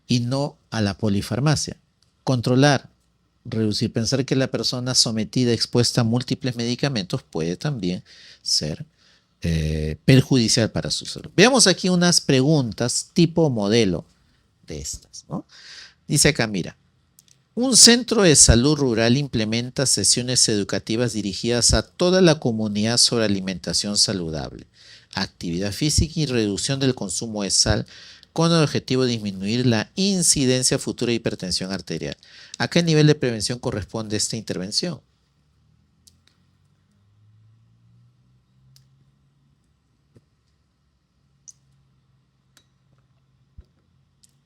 y no a la polifarmacia. Controlar, reducir, pensar que la persona sometida, expuesta a múltiples medicamentos puede también ser perjudicial para su salud. Veamos aquí unas preguntas tipo modelo de estas, ¿no? Dice acá, mira, un centro de salud rural implementa sesiones educativas dirigidas a toda la comunidad sobre alimentación saludable, actividad física y reducción del consumo de sal con el objetivo de disminuir la incidencia futura de hipertensión arterial. ¿A qué nivel de prevención corresponde esta intervención?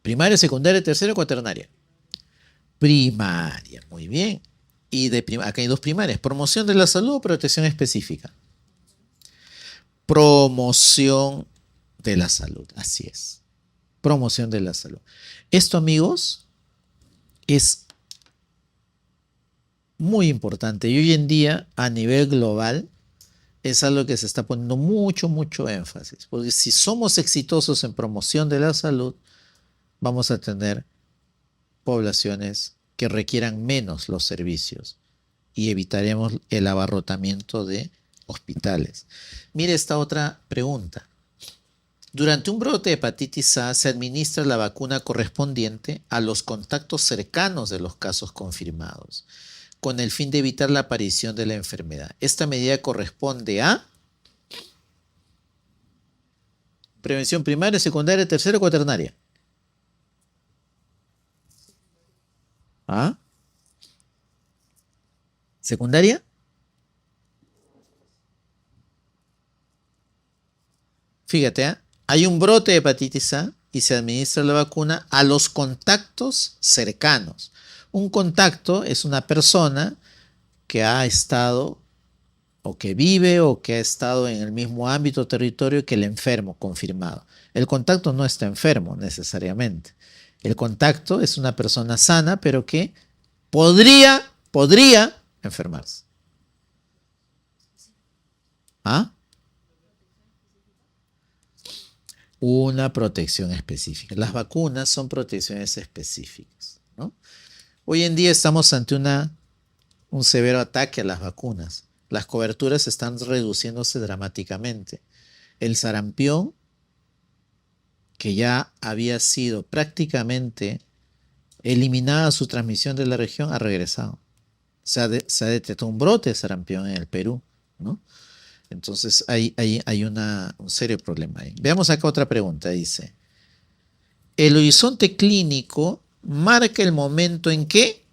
Primaria, secundaria, tercera o cuaternaria. Primaria, muy bien. Y acá hay dos primarias, promoción de la salud o protección específica. Promoción de la salud, así es. Promoción de la salud. Esto, amigos, es muy importante y hoy en día a nivel global es algo que se está poniendo mucho énfasis, porque si somos exitosos en promoción de la salud, vamos a tener poblaciones que requieran menos los servicios y evitaremos el abarrotamiento de hospitales. Mire esta otra pregunta. Durante un brote de hepatitis A se administra la vacuna correspondiente a los contactos cercanos de los casos confirmados, con el fin de evitar la aparición de la enfermedad. Esta medida corresponde a prevención primaria, secundaria, tercera o cuaternaria. ¿Ah? ¿Secundaria? Fíjate, hay un brote de hepatitis A y se administra la vacuna a los contactos cercanos. Un contacto es una persona que ha estado o que vive o que ha estado en el mismo ámbito o territorio que el enfermo confirmado. El contacto no está enfermo necesariamente. El contacto es una persona sana, pero que podría enfermarse. ¿Ah? una protección específica. Las vacunas son protecciones específicas, ¿no? Hoy en día estamos ante un severo ataque a las vacunas. Las coberturas están reduciéndose dramáticamente. El sarampión, que ya había sido prácticamente eliminada su transmisión de la región, ha regresado. Se ha detectado un brote de sarampión en el Perú, ¿no? Entonces hay un serio problema ahí. Veamos acá otra pregunta. Dice, ¿el horizonte clínico marca el momento en que?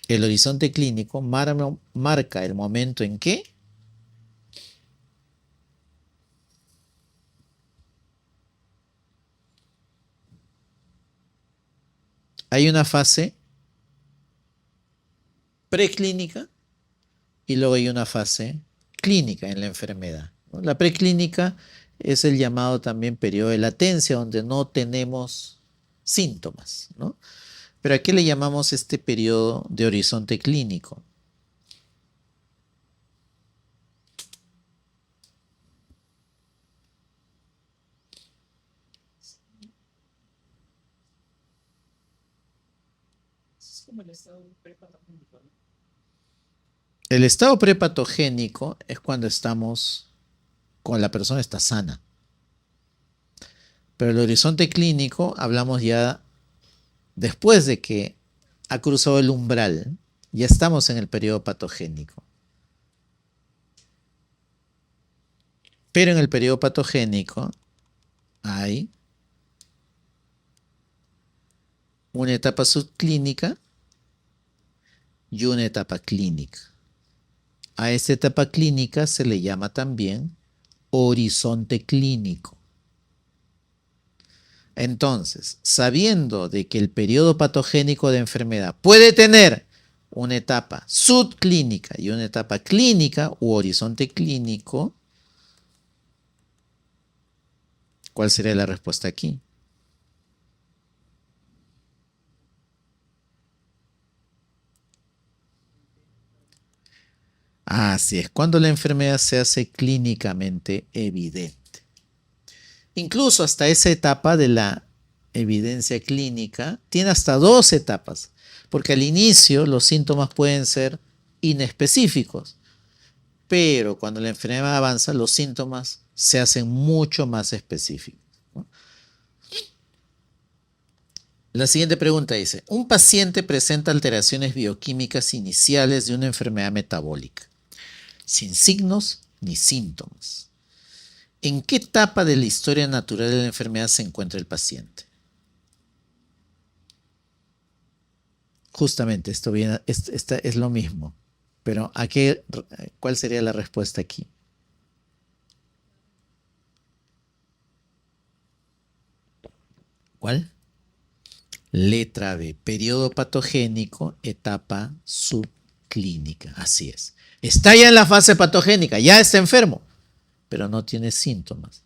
El horizonte clínico marca el momento en que hay una fase preclínica y luego hay una fase clínica en la enfermedad, ¿no? La preclínica es el llamado también periodo de latencia, donde no tenemos síntomas, ¿no? Pero ¿a qué le llamamos este periodo de horizonte clínico? El estado prepatogénico es cuando la persona está sana. Pero el horizonte clínico hablamos ya después de que ha cruzado el umbral, ya estamos en el periodo patogénico. Pero en el periodo patogénico hay una etapa subclínica y una etapa clínica. A esta etapa clínica se le llama también horizonte clínico. Entonces, sabiendo de que el periodo patogénico de enfermedad puede tener una etapa subclínica y una etapa clínica u horizonte clínico, ¿cuál sería la respuesta aquí? Así es, cuando la enfermedad se hace clínicamente evidente. Incluso hasta esa etapa de la evidencia clínica tiene hasta dos etapas, porque al inicio los síntomas pueden ser inespecíficos, pero cuando la enfermedad avanza los síntomas se hacen mucho más específicos, ¿no? La siguiente pregunta dice, un paciente presenta alteraciones bioquímicas iniciales de una enfermedad metabólica, sin signos ni síntomas. ¿En qué etapa de la historia natural de la enfermedad se encuentra el paciente? Justamente, esta es lo mismo, pero ¿cuál sería la respuesta aquí? ¿Cuál? Letra B, periodo patogénico, etapa subclínica. Así es. Está ya en la fase patogénica, ya está enfermo, pero no tiene síntomas.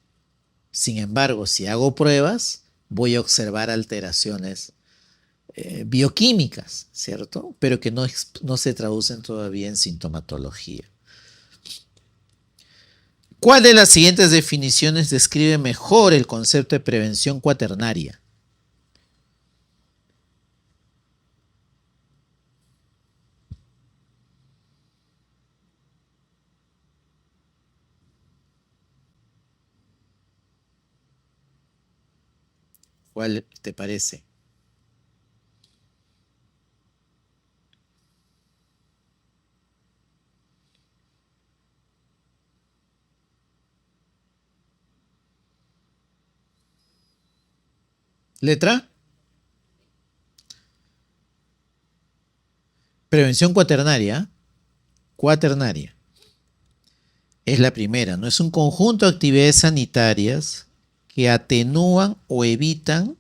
Sin embargo, si hago pruebas, voy a observar alteraciones bioquímicas, ¿cierto? Pero que no se traducen todavía en sintomatología. ¿Cuál de las siguientes definiciones describe mejor el concepto de prevención cuaternaria? ¿Cuál te parece? Letra. Prevención cuaternaria. Cuaternaria. Es la primera, ¿no? Es un conjunto de actividades sanitarias que atenúan o evitan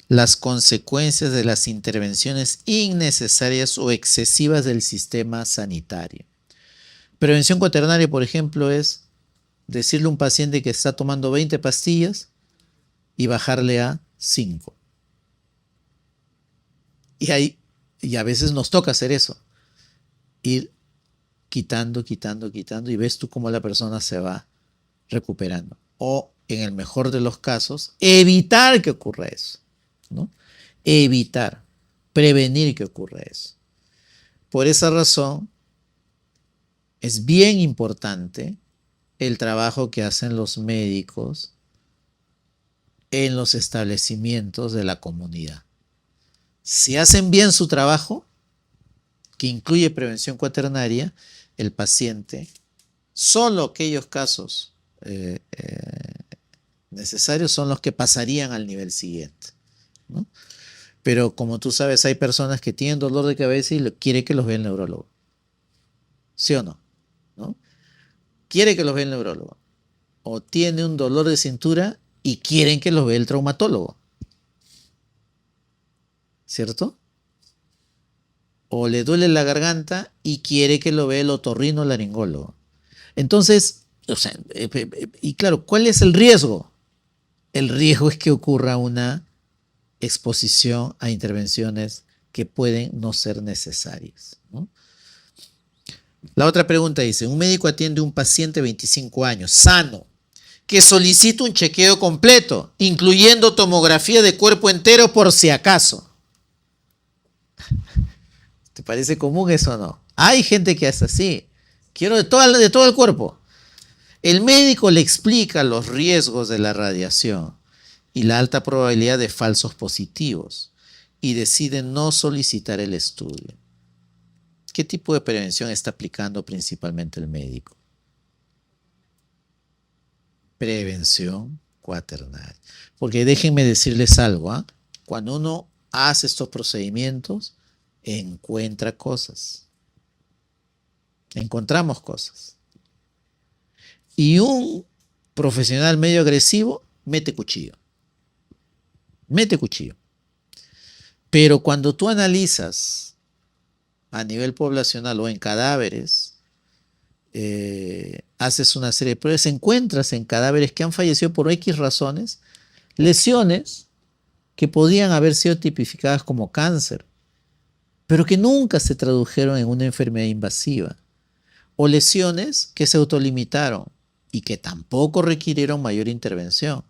las consecuencias de las intervenciones innecesarias o excesivas del sistema sanitario. Prevención cuaternaria, por ejemplo, es decirle a un paciente que está tomando 20 pastillas y bajarle a 5. Y a veces nos toca hacer eso. Ir quitando, y ves tú cómo la persona se va recuperando. o, en el mejor de los casos, evitar que ocurra eso, ¿no? Evitar, prevenir que ocurra eso. Por esa razón, es bien importante el trabajo que hacen los médicos en los establecimientos de la comunidad. Si hacen bien su trabajo, que incluye prevención cuaternaria, el paciente, solo aquellos casos necesarios son los que pasarían al nivel siguiente, ¿no? Pero como tú sabes, hay personas que tienen dolor de cabeza y quiere que los vea el neurólogo. ¿Sí o no? ¿No? Quiere que los vea el neurólogo. O tiene un dolor de cintura y quieren que los vea el traumatólogo. ¿Cierto? O le duele la garganta y quiere que lo vea el otorrinolaringólogo. Entonces, o sea, y claro, ¿cuál es el riesgo? El riesgo es que ocurra una exposición a intervenciones que pueden no ser necesarias, ¿no? La otra pregunta dice, un médico atiende a un paciente de 25 años, sano, que solicita un chequeo completo, incluyendo tomografía de cuerpo entero por si acaso. ¿Te parece común eso o no? Hay gente que hace así. Quiero de todo el cuerpo. El médico le explica los riesgos de la radiación y la alta probabilidad de falsos positivos y decide no solicitar el estudio. ¿Qué tipo de prevención está aplicando principalmente el médico? Prevención cuaternaria. Porque déjenme decirles algo, ¿eh? Cuando uno hace estos procedimientos, encuentra cosas. Encontramos cosas. Y un profesional medio agresivo mete cuchillo. Mete cuchillo. Pero cuando tú analizas a nivel poblacional o en cadáveres, haces una serie de pruebas, encuentras en cadáveres que han fallecido por X razones, lesiones que podían haber sido tipificadas como cáncer, pero que nunca se tradujeron en una enfermedad invasiva, o lesiones que se autolimitaron y que tampoco requirieron mayor intervención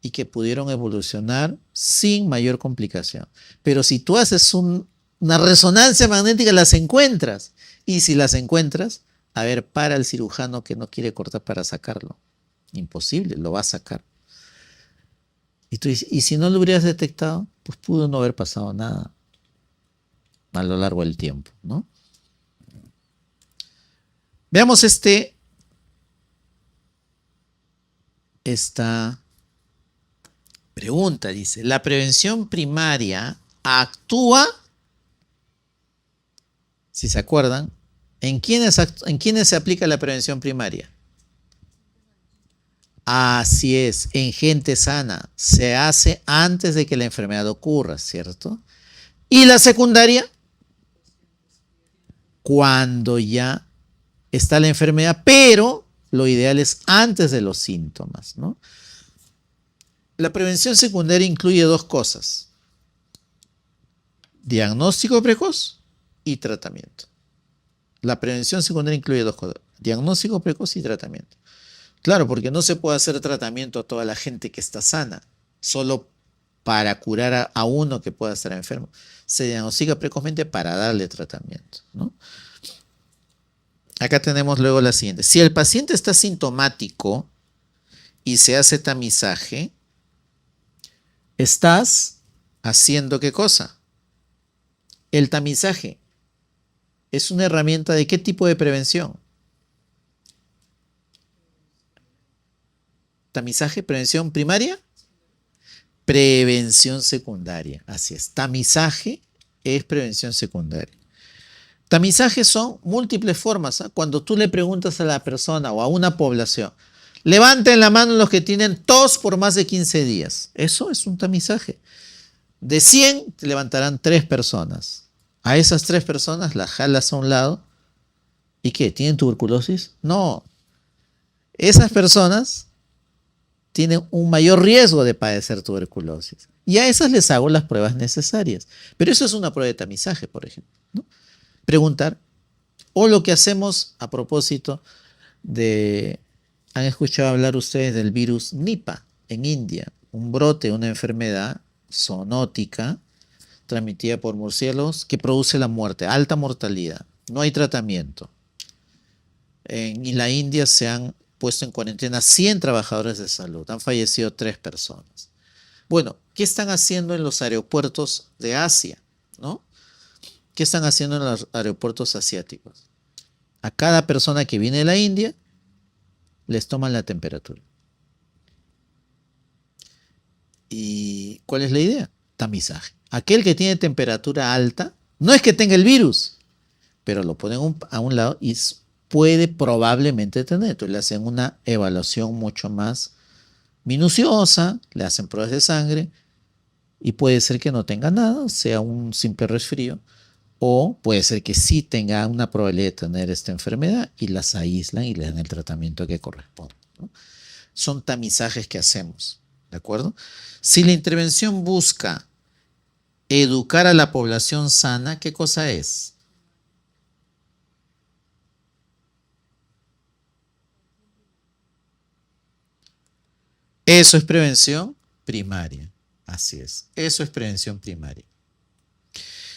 y que pudieron evolucionar sin mayor complicación. Pero si tú haces una resonancia magnética, las encuentras, y si las encuentras, a ver, para el cirujano que no quiere cortar para sacarlo. Imposible, lo va a sacar. Y tú dices, ¿y si no lo hubieras detectado? Pues pudo no haber pasado nada a lo largo del tiempo, ¿no? Veamos esta pregunta, dice, ¿la prevención primaria actúa, si se acuerdan, en quiénes se aplica la prevención primaria? Así es, en gente sana, se hace antes de que la enfermedad ocurra, ¿cierto? Y la secundaria, cuando ya está la enfermedad, pero lo ideal es antes de los síntomas, ¿no? La prevención secundaria incluye dos cosas: diagnóstico precoz y tratamiento. La prevención secundaria incluye dos cosas: diagnóstico precoz y tratamiento. Claro, porque no se puede hacer tratamiento a toda la gente que está sana, solo para curar a uno que pueda estar enfermo. Se diagnostica precozmente para darle tratamiento, ¿no? Acá tenemos luego la siguiente. Si el paciente está sintomático y se hace tamizaje, estás haciendo ¿qué cosa? El tamizaje es una herramienta de ¿qué tipo de prevención? Tamizaje, prevención primaria, prevención secundaria. Así es. Tamizaje es prevención secundaria. Tamizajes son múltiples formas, ¿eh? Cuando tú le preguntas a la persona o a una población, levanten la mano los que tienen tos por más de 15 días. Eso es un tamizaje. De 100 te levantarán 3 personas. A esas 3 personas las jalas a un lado. ¿Y qué? ¿Tienen tuberculosis? No. Esas personas tienen un mayor riesgo de padecer tuberculosis. Y a esas les hago las pruebas necesarias. Pero eso es una prueba de tamizaje, por ejemplo, ¿no? Preguntar. O lo que hacemos a propósito de ¿Han escuchado hablar ustedes del virus Nipah en India? Un brote, una enfermedad zoonótica transmitida por murciélagos que produce la muerte, alta mortalidad. No hay tratamiento. En la India se han puesto en cuarentena 100 trabajadores de salud. Han fallecido 3 personas. Bueno, ¿qué están haciendo en los aeropuertos de Asia? ¿No? ¿Qué están haciendo en los aeropuertos asiáticos? A cada persona que viene de la India les toman la temperatura. ¿Y cuál es la idea? Tamizaje. Aquel que tiene temperatura alta, no es que tenga el virus, pero lo ponen a un lado y puede probablemente tener. Entonces le hacen una evaluación mucho más minuciosa, le hacen pruebas de sangre y puede ser que no tenga nada, sea un simple resfrío, o puede ser que sí tenga una probabilidad de tener esta enfermedad y las aíslan y le dan el tratamiento que corresponde, ¿no? Son tamizajes que hacemos, ¿de acuerdo? Si la intervención busca educar a la población sana, ¿qué cosa es? Eso es prevención primaria. Así es. Eso es prevención primaria.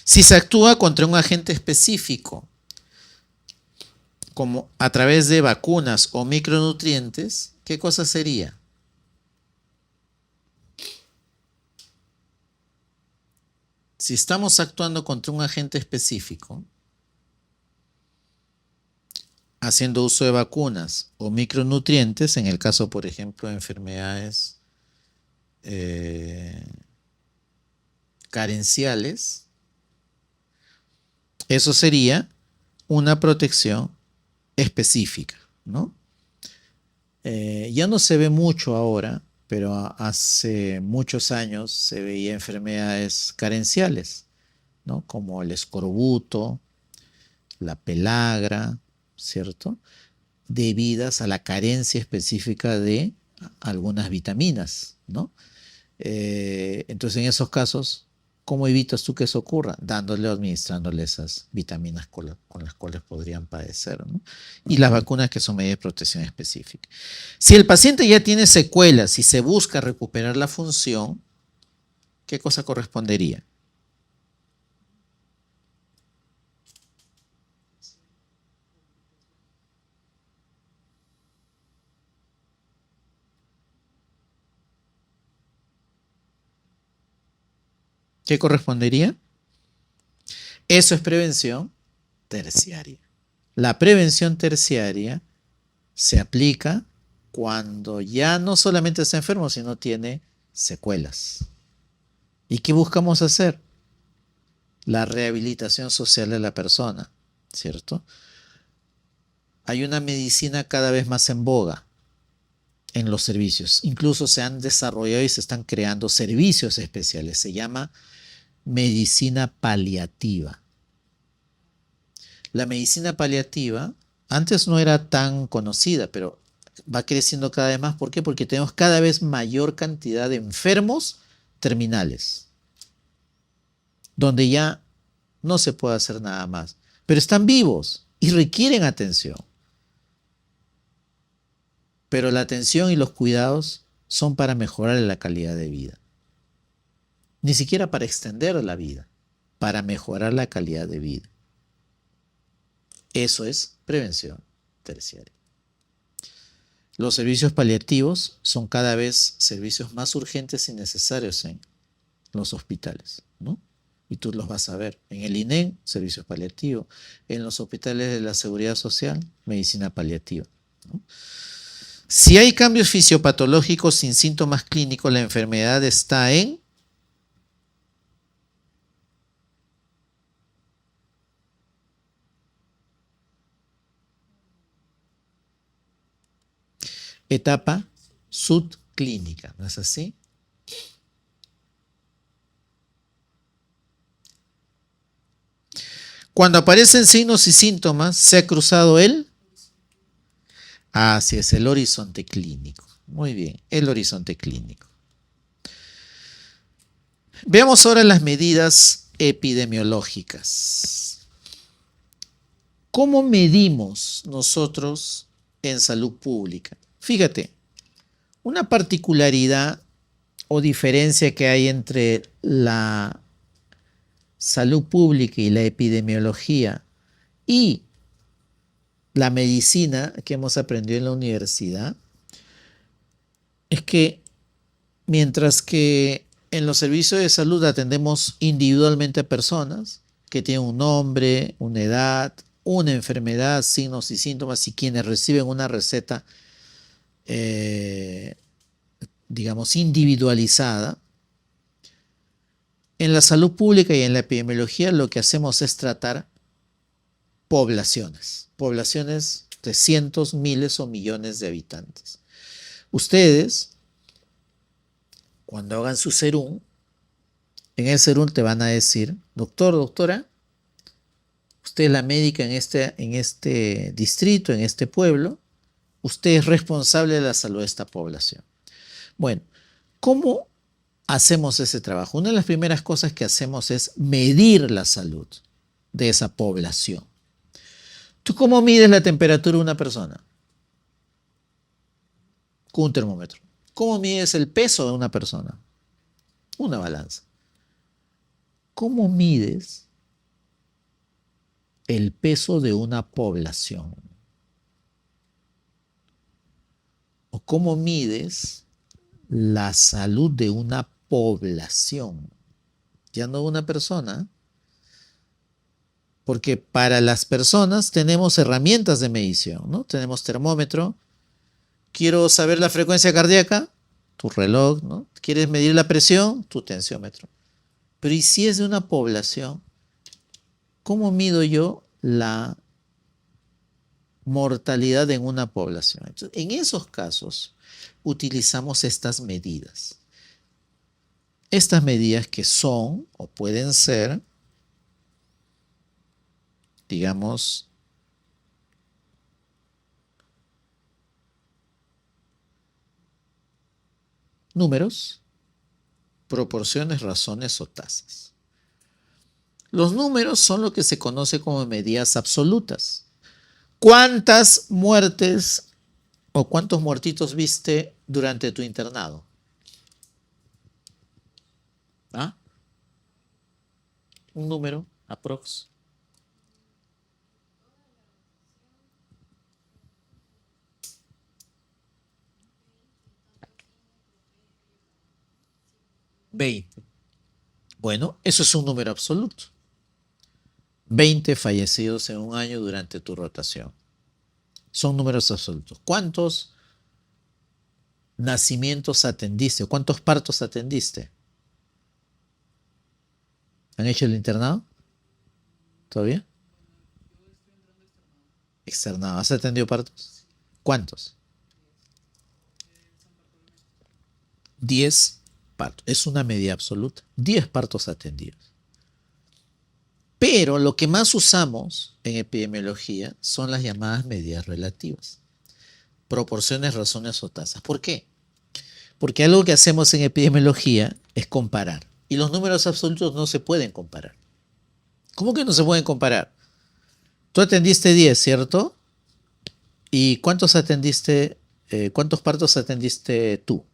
Si se actúa contra un agente específico, como a través de vacunas o micronutrientes, ¿qué cosa sería? Si estamos actuando contra un agente específico, haciendo uso de vacunas o micronutrientes, en el caso, por ejemplo, de enfermedades eh, carenciales, eso sería una protección específica, ¿no? Ya no se ve mucho ahora, pero hace muchos años se veía enfermedades carenciales, ¿no? Como el escorbuto, la pelagra, ¿cierto? Debidas a la carencia específica de algunas vitaminas, ¿no? Entonces, en esos casos, ¿cómo evitas tú que eso ocurra? Dándole o administrándole esas vitaminas con las cuales podrían padecer, ¿no? Y las vacunas que son medidas de protección específica. Si el paciente ya tiene secuelas y se busca recuperar la función, ¿qué cosa correspondería? ¿Qué correspondería? Eso es prevención terciaria. La prevención terciaria se aplica cuando ya no solamente está enfermo, sino tiene secuelas. ¿Y qué buscamos hacer? La rehabilitación social de la persona, ¿cierto? Hay una medicina cada vez más en boga en los servicios. Incluso se han desarrollado y se están creando servicios especiales. Se llama medicina paliativa. La medicina paliativa antes no era tan conocida, pero va creciendo cada vez más. ¿Por qué? Porque tenemos cada vez mayor cantidad de enfermos terminales, donde ya no se puede hacer nada más, pero están vivos y requieren atención. Pero la atención y los cuidados son para mejorar la calidad de vida. Ni siquiera para extender la vida, para mejorar la calidad de vida. Eso es prevención terciaria. Los servicios paliativos son cada vez servicios más urgentes y necesarios en los hospitales, ¿no? Y tú los vas a ver. En el INEM, servicios paliativos. En los hospitales de la Seguridad Social, medicina paliativa, ¿no? Si hay cambios fisiopatológicos sin síntomas clínicos, la enfermedad está en etapa subclínica, ¿no es así? Cuando aparecen signos y síntomas, se ha cruzado así es, el horizonte clínico. Muy bien, el horizonte clínico. Veamos ahora las medidas epidemiológicas. ¿Cómo medimos nosotros en salud pública? Fíjate, una particularidad o diferencia que hay entre la salud pública y la epidemiología y la medicina que hemos aprendido en la universidad es que mientras que en los servicios de salud atendemos individualmente a personas que tienen un nombre, una edad, una enfermedad, signos y síntomas, y quienes reciben una receta, digamos, individualizada, en la salud pública y en la epidemiología lo que hacemos es tratar poblaciones de cientos, miles o millones de habitantes. Ustedes, cuando hagan su serum, en el serum te van a decir, doctor, doctora, usted es la médica en este distrito, en este pueblo, usted es responsable de la salud de esta población. Bueno, ¿cómo hacemos ese trabajo? Una de las primeras cosas que hacemos es medir la salud de esa población. ¿Tú cómo mides la temperatura de una persona? Con un termómetro. ¿Cómo mides el peso de una persona? Una balanza. ¿Cómo mides el peso de una población? ¿O cómo mides la salud de una población? Ya no de una persona. Porque para las personas tenemos herramientas de medición, ¿no? Tenemos termómetro. Quiero saber la frecuencia cardíaca, tu reloj, ¿no? ¿Quieres medir la presión? Tu tensiómetro. Pero ¿y si es de una población? ¿Cómo mido yo la mortalidad en una población? Entonces, en esos casos utilizamos estas medidas. Estas medidas que son o pueden ser, digamos, números, proporciones, razones o tasas. Los números son lo que se conoce como medidas absolutas. ¿Cuántas muertes o cuántos muertitos viste durante tu internado? ¿Ah? Un número aprox. $20. Bueno, eso es un número absoluto. 20 fallecidos en un año durante tu rotación. Son números absolutos. ¿Cuántos nacimientos atendiste? ¿Cuántos partos atendiste? ¿Han hecho el internado? ¿Todavía? Externado. ¿Has atendido partos? ¿Cuántos? 10 partos. Es una medida absoluta. 10 partos atendidos. Pero lo que más usamos en epidemiología son las llamadas medidas relativas. Proporciones, razones o tasas. ¿Por qué? Porque algo que hacemos en epidemiología es comparar. Y los números absolutos no se pueden comparar. ¿Cómo que no se pueden comparar? Tú atendiste 10, ¿cierto? ¿Y cuántos atendiste, cuántos partos atendiste tú?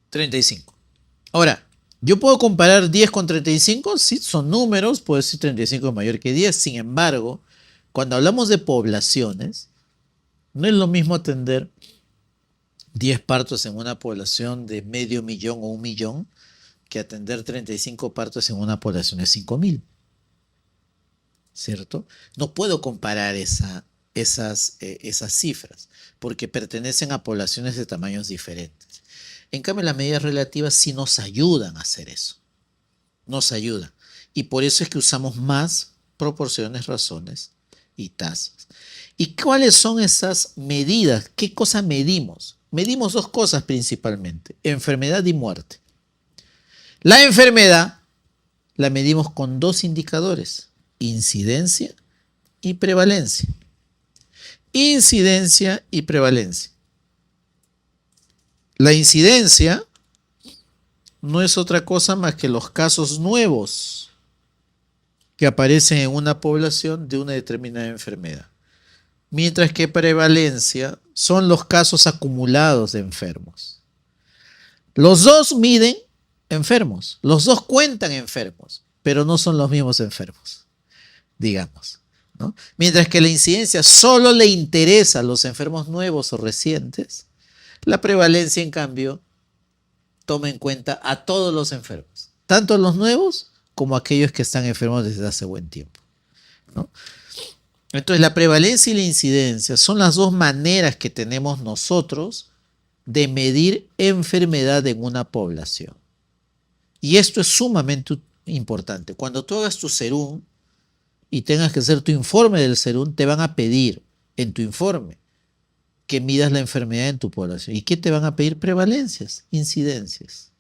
35. Ahora, ¿yo puedo comparar 10 con 35? Sí, son números, puedo decir 35 es mayor que 10. Sin embargo, cuando hablamos de poblaciones, no es lo mismo atender 10 partos en una población de medio millón o 1 millón que atender 35 partos en una población de 5.000. ¿Cierto? No puedo comparar esas cifras porque pertenecen a poblaciones de tamaños diferentes. En cambio, las medidas relativas sí nos ayudan a hacer eso. Nos ayudan. Y por eso es que usamos más proporciones, razones y tasas. ¿Y cuáles son esas medidas? ¿Qué cosa medimos? Medimos dos cosas principalmente: enfermedad y muerte. La enfermedad la medimos con dos indicadores: incidencia y prevalencia. Incidencia y prevalencia. La incidencia no es otra cosa más que los casos nuevos que aparecen en una población de una determinada enfermedad. Mientras que prevalencia son los casos acumulados de enfermos. Los dos miden enfermos, los dos cuentan enfermos, pero no son los mismos enfermos, digamos, ¿no? Mientras que la incidencia solo le interesa a los enfermos nuevos o recientes, la prevalencia, en cambio, toma en cuenta a todos los enfermos, tanto los nuevos como aquellos que están enfermos desde hace buen tiempo, ¿no? Entonces, la prevalencia y la incidencia son las dos maneras que tenemos nosotros de medir enfermedad en una población. Y esto es sumamente importante. Cuando tú hagas tu serum y tengas que hacer tu informe del serum, te van a pedir en tu informe que midas la enfermedad en tu población. ¿Y qué te van a pedir? Prevalencias, incidencias.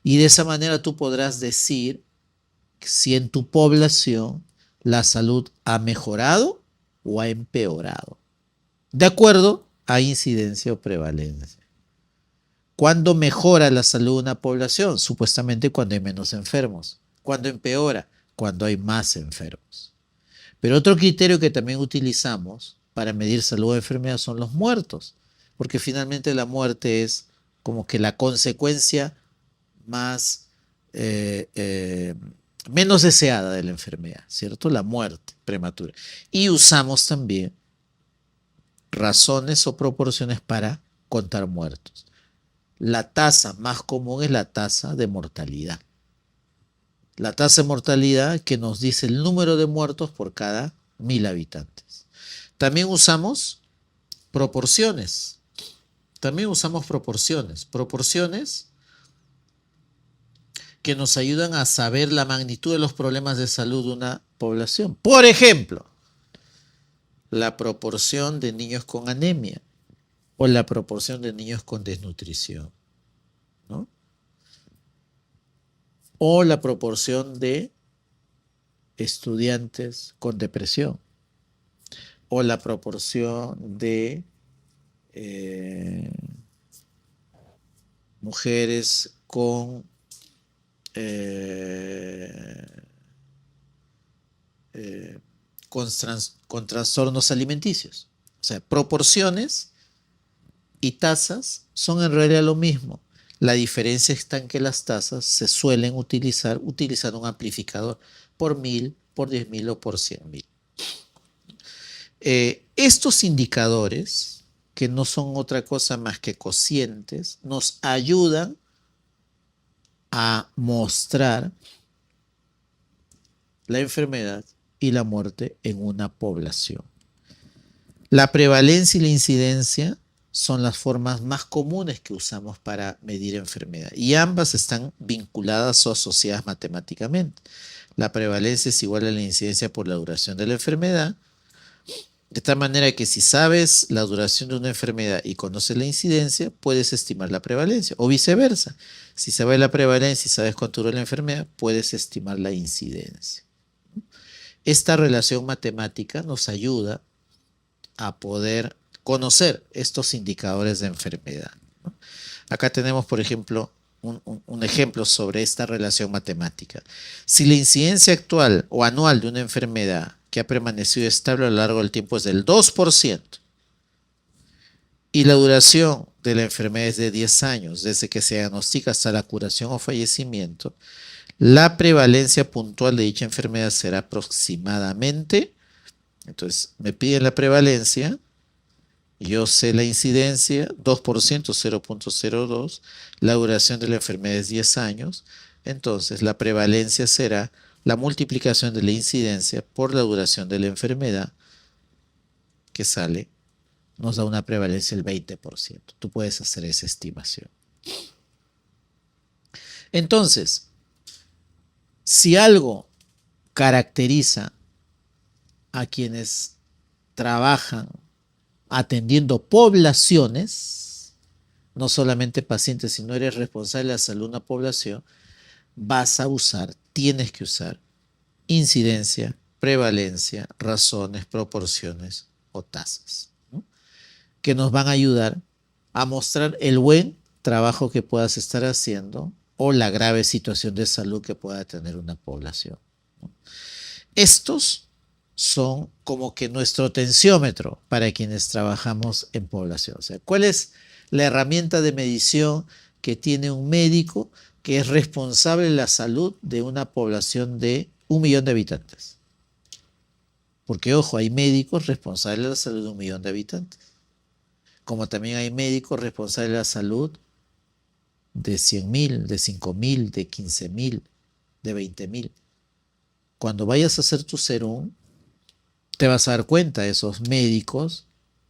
Y de esa manera tú podrás decir si en tu población la salud ha mejorado o ha empeorado, de acuerdo a incidencia o prevalencia. ¿Cuándo mejora la salud de una población? Supuestamente cuando hay menos enfermos. ¿Cuándo empeora? Cuando hay más enfermos. Pero otro criterio que también utilizamos para medir salud o enfermedad son los muertos, porque finalmente la muerte es como que la consecuencia más menos deseada de la enfermedad, ¿cierto? La muerte prematura. Y usamos también razones o proporciones para contar muertos. La tasa más común es la tasa de mortalidad. La tasa de mortalidad que nos dice el número de muertos por cada 1000 habitantes. También usamos proporciones. Proporciones que nos ayudan a saber la magnitud de los problemas de salud de una población. Por ejemplo, la proporción de niños con anemia o la proporción de niños con desnutrición, ¿no? O la proporción de estudiantes con depresión, o la proporción de mujeres con con trastornos alimenticios. O sea, proporciones y tasas son en realidad lo mismo. La diferencia está en que las tasas se suelen utilizar utilizando un amplificador por 1000, por 10.000 o por 100.000. Estos indicadores, que no son otra cosa más que cocientes, nos ayudan a mostrar la enfermedad y la muerte en una población. La prevalencia y la incidencia son las formas más comunes que usamos para medir enfermedad y ambas están vinculadas o asociadas matemáticamente. La prevalencia es igual a la incidencia por la duración de la enfermedad, de tal manera que si sabes la duración de una enfermedad y conoces la incidencia, puedes estimar la prevalencia, o viceversa. Si sabes la prevalencia y sabes cuánto dura la enfermedad, puedes estimar la incidencia. Esta relación matemática nos ayuda a poder conocer estos indicadores de enfermedad, ¿no? Acá tenemos, por ejemplo, un ejemplo sobre esta relación matemática. Si la incidencia actual o anual de una enfermedad que ha permanecido estable a lo largo del tiempo es del 2% y la duración de la enfermedad es de 10 años, desde que se diagnostica hasta la curación o fallecimiento, la prevalencia puntual de dicha enfermedad será aproximadamente, entonces me piden la prevalencia, yo sé la incidencia, 2%, 0.02, la duración de la enfermedad es 10 años, entonces la prevalencia será la multiplicación de la incidencia por la duración de la enfermedad, que sale, nos da una prevalencia del 20%. Tú puedes hacer esa estimación. Entonces, si algo caracteriza a quienes trabajan atendiendo poblaciones, no solamente pacientes, sino eres responsable de la salud de una población, vas a usar, tienes que usar incidencia, prevalencia, razones, proporciones o tasas, ¿no? Que nos van a ayudar a mostrar el buen trabajo que puedas estar haciendo o la grave situación de salud que pueda tener una población. Estos son como que nuestro tensiómetro para quienes trabajamos en población. O sea, ¿cuál es la herramienta de medición que tiene un médico que es responsable de la salud de una población de 1 millón de habitantes? Porque, ojo, hay médicos responsables de la salud de 1 millón de habitantes. Como también hay médicos responsables de la salud de 100.000, de 5.000, de 15.000, de 20.000. Cuando vayas a hacer tu serum, te vas a dar cuenta de esos médicos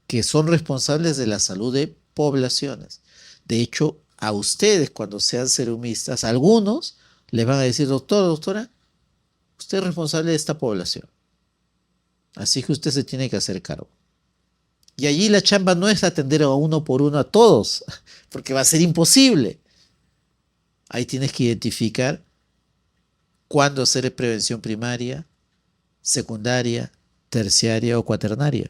que son responsables de la salud de poblaciones. De hecho, a ustedes cuando sean serumistas, algunos les van a decir, doctor, doctora, usted es responsable de esta población. Así que usted se tiene que hacer cargo. Y allí la chamba no es atender a uno por uno a todos, porque va a ser imposible. Ahí tienes que identificar cuándo hacer prevención primaria, secundaria, terciaria o cuaternaria,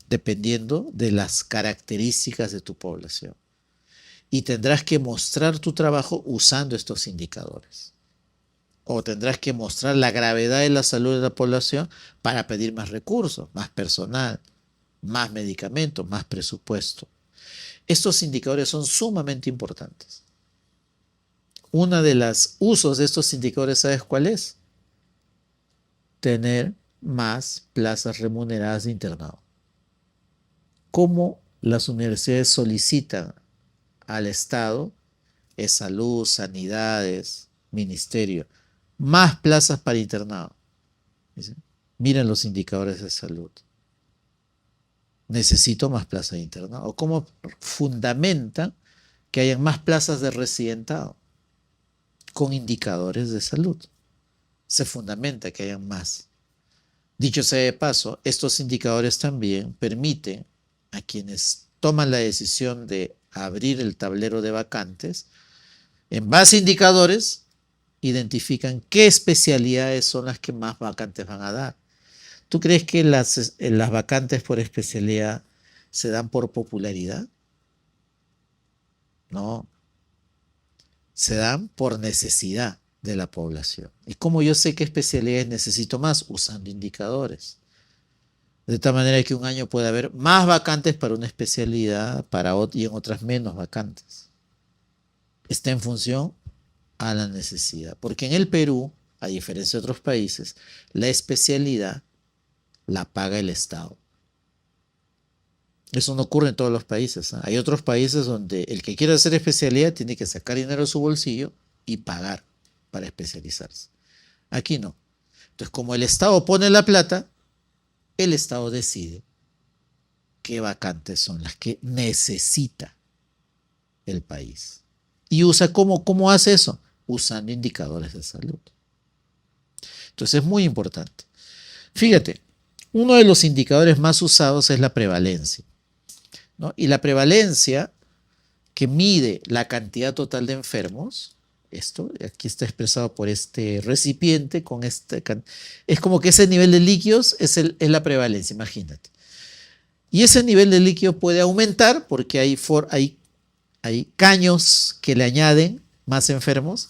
dependiendo de las características de tu población. Y tendrás que mostrar tu trabajo usando estos indicadores. O tendrás que mostrar la gravedad de la salud de la población para pedir más recursos, más personal, más medicamentos, más presupuesto. Estos indicadores son sumamente importantes. Uno de los usos de estos indicadores, ¿sabes cuál es? Tener más plazas remuneradas de internado. ¿Cómo las universidades solicitan al Estado, es salud, sanidades, ministerio, más plazas para internado? Dicen, miren los indicadores de salud. Necesito más plazas de internado. ¿O cómo fundamentan que hayan más plazas de residentado? Con indicadores de salud. Se fundamenta que hayan más. Dicho sea de paso, estos indicadores también permiten a quienes toman la decisión de abrir el tablero de vacantes, en base a indicadores, identifican qué especialidades son las que más vacantes van a dar. ¿Tú crees que las vacantes por especialidad se dan por popularidad? No, se dan por necesidad de la población. ¿Y cómo yo sé qué especialidades necesito más? Usando indicadores. De tal manera que un año puede haber más vacantes para una especialidad y en otras menos vacantes. Está en función a la necesidad. Porque en el Perú, a diferencia de otros países, la especialidad la paga el Estado. Eso no ocurre en todos los países, ¿eh? Hay otros países donde el que quiere hacer especialidad tiene que sacar dinero de su bolsillo y pagar para especializarse. Aquí no. Entonces, como el Estado pone la plata, el Estado decide qué vacantes son las que necesita el país. Y usa ¿cómo hace eso? Usando indicadores de salud. Entonces es muy importante. Fíjate, uno de los indicadores más usados es la prevalencia, ¿no? Y la prevalencia que mide la cantidad total de enfermos, esto aquí está expresado por este recipiente con es como que ese nivel de líquidos es la prevalencia, imagínate. Y ese nivel de líquido puede aumentar porque hay caños que le añaden más enfermos,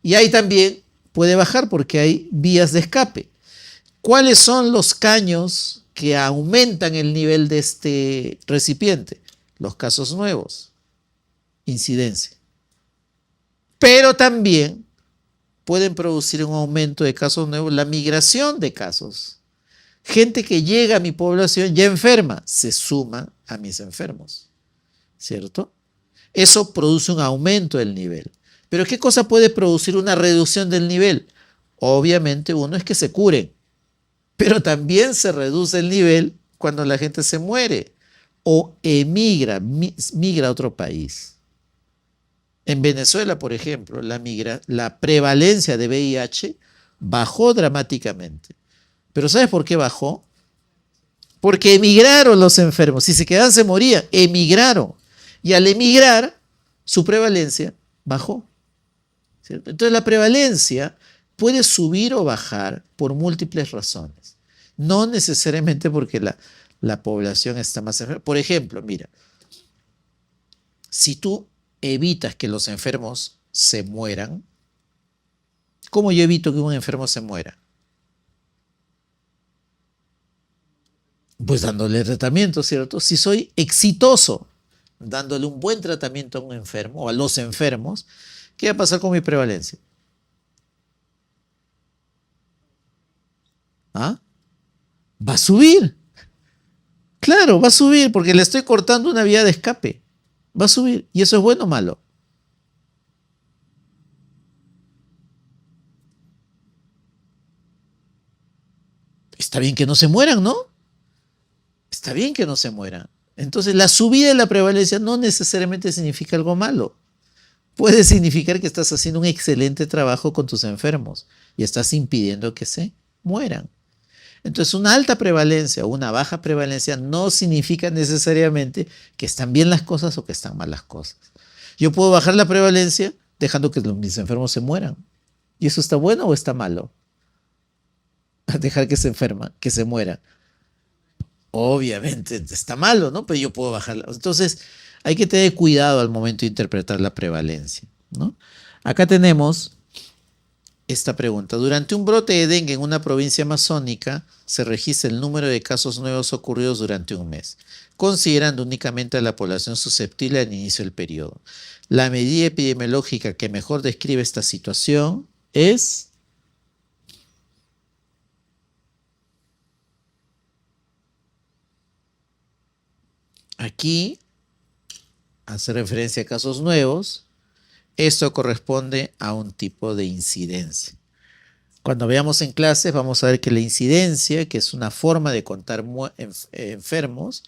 y ahí también puede bajar porque hay vías de escape. ¿Cuáles son los caños que aumentan el nivel de este recipiente? Los casos nuevos, incidencia. Pero también pueden producir un aumento de casos nuevos, la migración de casos. Gente que llega a mi población ya enferma, se suma a mis enfermos, ¿cierto? Eso produce un aumento del nivel. Pero ¿qué cosa puede producir una reducción del nivel? Obviamente uno es que se curen, pero también se reduce el nivel cuando la gente se muere o migra a otro país. En Venezuela, por ejemplo, la prevalencia de VIH bajó dramáticamente. ¿Pero sabes por qué bajó? Porque emigraron los enfermos. Si se quedaban, se morían. Emigraron. Y al emigrar, su prevalencia bajó, ¿cierto? Entonces la prevalencia puede subir o bajar por múltiples razones. No necesariamente porque la población está más enferma. Por ejemplo, mira, si tú evitas que los enfermos se mueran, ¿cómo yo evito que un enfermo se muera? Pues dándole tratamiento, ¿cierto? Si soy exitoso dándole un buen tratamiento a un enfermo o a los enfermos, ¿qué va a pasar con mi prevalencia? ¿Ah? Va a subir. Claro, va a subir porque le estoy cortando una vía de escape. Va a subir. ¿Y eso es bueno o malo? Está bien que no se mueran, ¿no? Está bien que no se mueran. Entonces, la subida de la prevalencia no necesariamente significa algo malo. Puede significar que estás haciendo un excelente trabajo con tus enfermos y estás impidiendo que se mueran. Entonces, una alta prevalencia o una baja prevalencia no significa necesariamente que están bien las cosas o que están mal las cosas. Yo puedo bajar la prevalencia dejando que mis enfermos se mueran. ¿Y eso está bueno o está malo? Dejar que se enferman, que se mueran. Obviamente está malo, ¿no? Pero yo puedo bajarla. Entonces, hay que tener cuidado al momento de interpretar la prevalencia, ¿no? Acá tenemos esta pregunta. Durante un brote de dengue en una provincia amazónica, se registra el número de casos nuevos ocurridos durante un mes, considerando únicamente a la población susceptible al inicio del periodo. La medida epidemiológica que mejor describe esta situación es... Aquí hace referencia a casos nuevos. Esto corresponde a un tipo de incidencia. Cuando veamos en clases vamos a ver que la incidencia, que es una forma de contar enfermos,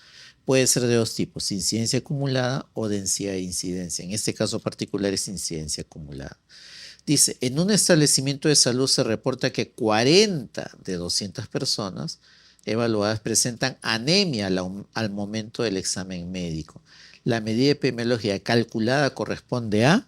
puede ser de dos tipos, incidencia acumulada o densidad de incidencia. En este caso particular es incidencia acumulada. Dice, en un establecimiento de salud se reporta que 40 de 200 personas evaluadas presentan anemia al momento del examen médico. La medida epidemiológica calculada corresponde a...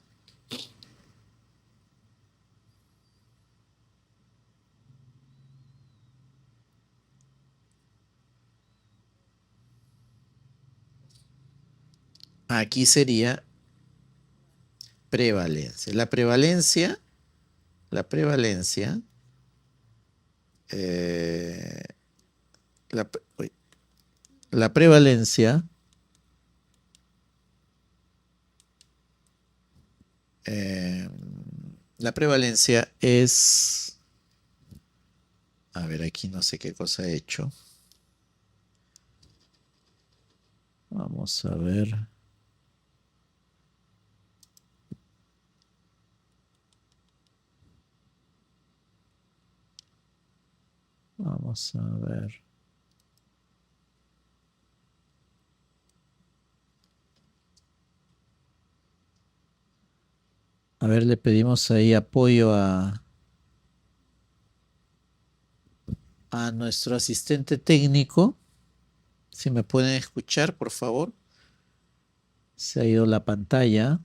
Aquí sería prevalencia. La prevalencia, eh, la, uy, la prevalencia eh, la prevalencia es, a ver, aquí no sé qué cosa he hecho. Vamos a ver. Vamos a ver. A ver, le pedimos ahí apoyo a nuestro asistente técnico. Si me pueden escuchar, por favor. Se ha ido la pantalla.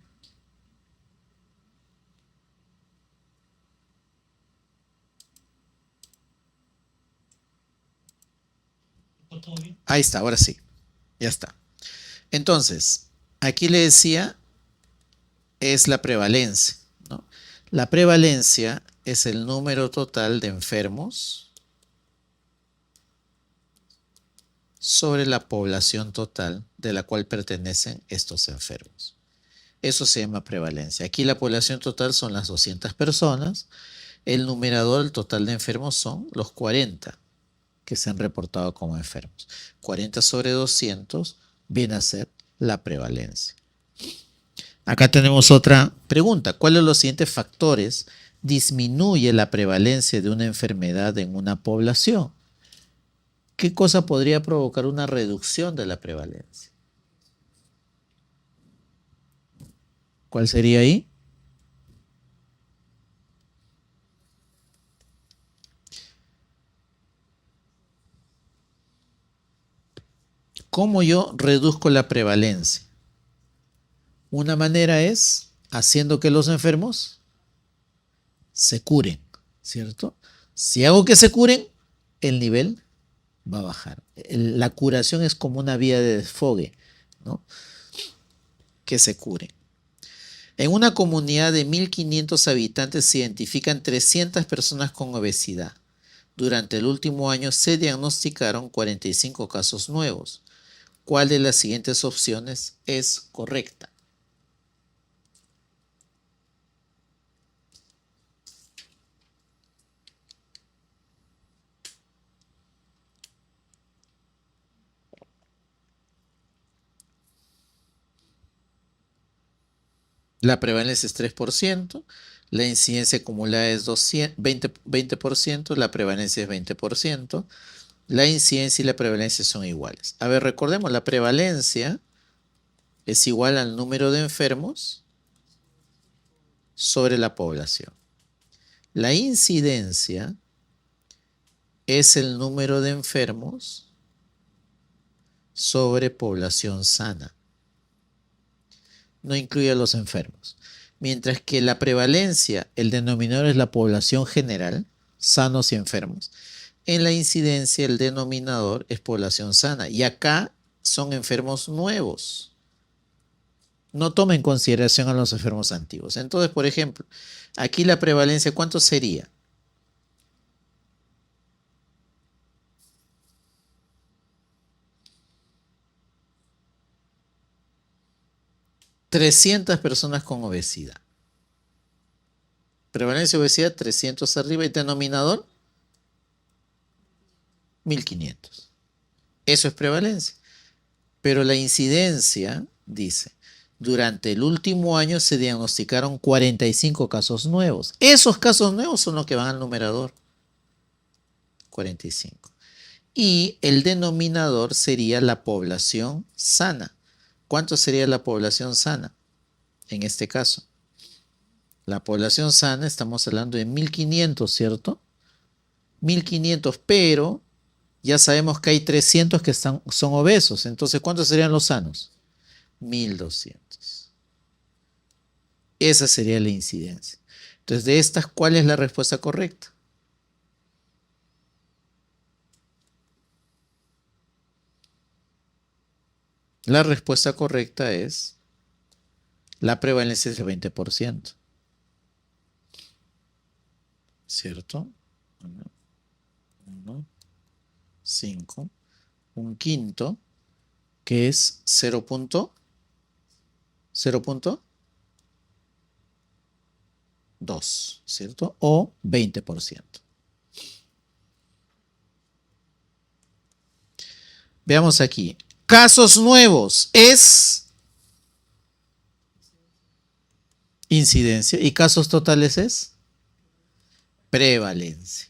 Ahí está, ahora sí. Ya está. Entonces, aquí le decía, es la prevalencia, ¿no? La prevalencia es el número total de enfermos sobre la población total de la cual pertenecen estos enfermos. Eso se llama prevalencia. Aquí la población total son las 200 personas. El numerador, el total de enfermos son los 40 que se han reportado como enfermos. 40 sobre 200 viene a ser la prevalencia. Acá tenemos otra pregunta. ¿Cuáles de los siguientes factores disminuye la prevalencia de una enfermedad en una población? ¿Qué cosa podría provocar una reducción de la prevalencia? ¿Cuál sería ahí? ¿Cómo yo reduzco la prevalencia? Una manera es haciendo que los enfermos se curen, ¿cierto? Si hago que se curen, el nivel va a bajar. La curación es como una vía de desfogue, ¿no? Que se cure. En una comunidad de 1.500 habitantes se identifican 300 personas con obesidad. Durante el último año se diagnosticaron 45 casos nuevos. ¿Cuál de las siguientes opciones es correcta? La prevalencia es 3%, la incidencia acumulada es 20%, la prevalencia es 20%, la incidencia y la prevalencia son iguales. A ver, recordemos, la prevalencia es igual al número de enfermos sobre la población. La incidencia es el número de enfermos sobre población sana. No incluye a los enfermos. Mientras que la prevalencia, el denominador es la población general, sanos y enfermos. En la incidencia, el denominador es población sana. Y acá son enfermos nuevos. No toma en consideración a los enfermos antiguos. Entonces, por ejemplo, aquí la prevalencia, ¿cuánto sería? 300 personas con obesidad. Prevalencia de obesidad, 300 arriba y denominador, 1500. Eso es prevalencia. Pero la incidencia dice, durante el último año se diagnosticaron 45 casos nuevos. Esos casos nuevos son los que van al numerador. 45. Y el denominador sería la población sana. ¿Cuánto sería la población sana? En este caso, la población sana, estamos hablando de 1500, ¿cierto? 1500, pero ya sabemos que hay 300 que son obesos. Entonces, ¿cuántos serían los sanos? 1200. Esa sería la incidencia. Entonces, de estas, ¿cuál es la respuesta correcta? La respuesta correcta es, la prevalencia es del 20%. ¿Cierto? 1, 5, un quinto, que es 0.2, ¿cierto? O 20%. Veamos aquí. Casos nuevos es incidencia y casos totales es prevalencia.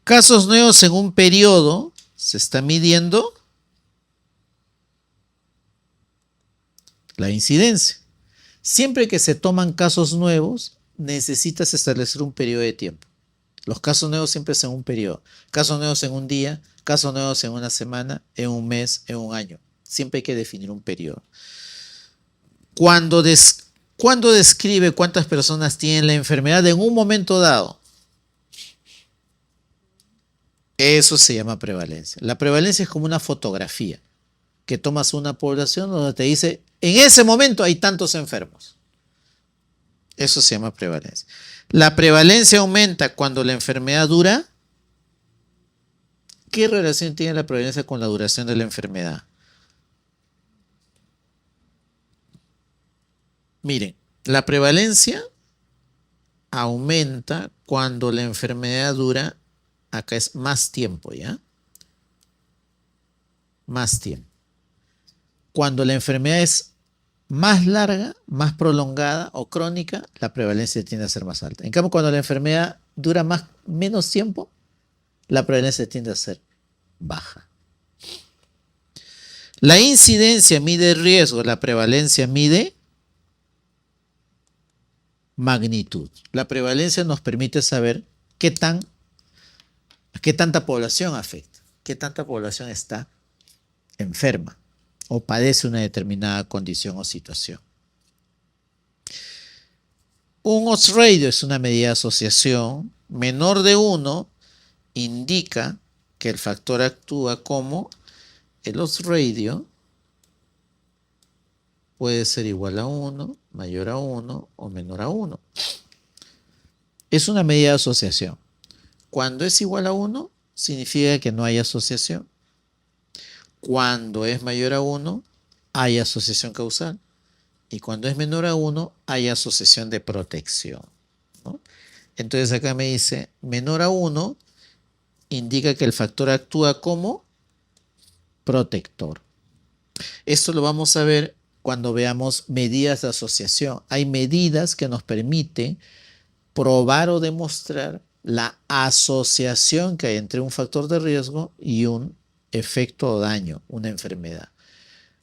Casos nuevos en un periodo se está midiendo la incidencia. Siempre que se toman casos nuevos, necesitas establecer un periodo de tiempo. Los casos nuevos siempre son un periodo. Casos nuevos en un día, casos nuevos en una semana, en un mes, en un año. Siempre hay que definir un periodo. Cuando describe cuántas personas tienen la enfermedad en un momento dado, eso se llama prevalencia. La prevalencia es como una fotografía que tomas una población donde te dice, en ese momento hay tantos enfermos. Eso se llama prevalencia. La prevalencia aumenta cuando la enfermedad dura. ¿Qué relación tiene la prevalencia con la duración de la enfermedad? Miren, la prevalencia aumenta cuando la enfermedad dura, acá es más tiempo, ¿ya? Más tiempo. Cuando la enfermedad es más larga, más prolongada o crónica, la prevalencia tiende a ser más alta. En cambio, cuando la enfermedad dura menos tiempo, la prevalencia tiende a ser baja. La incidencia mide riesgo, la prevalencia mide magnitud. La prevalencia nos permite saber qué tanta población afecta, qué tanta población está enferma o padece una determinada condición o situación. Un odds ratio es una medida de asociación menor de 1, indica que el factor actúa como el odds ratio puede ser igual a 1, mayor a 1 o menor a 1. Es una medida de asociación. Cuando es igual a 1, significa que no hay asociación. Cuando es mayor a 1, hay asociación causal. Y cuando es menor a 1, hay asociación de protección, ¿no? Entonces acá me dice, menor a 1 indica que el factor actúa como protector. Esto lo vamos a ver cuando veamos medidas de asociación. Hay medidas que nos permiten probar o demostrar la asociación que hay entre un factor de riesgo y un efecto o daño, una enfermedad.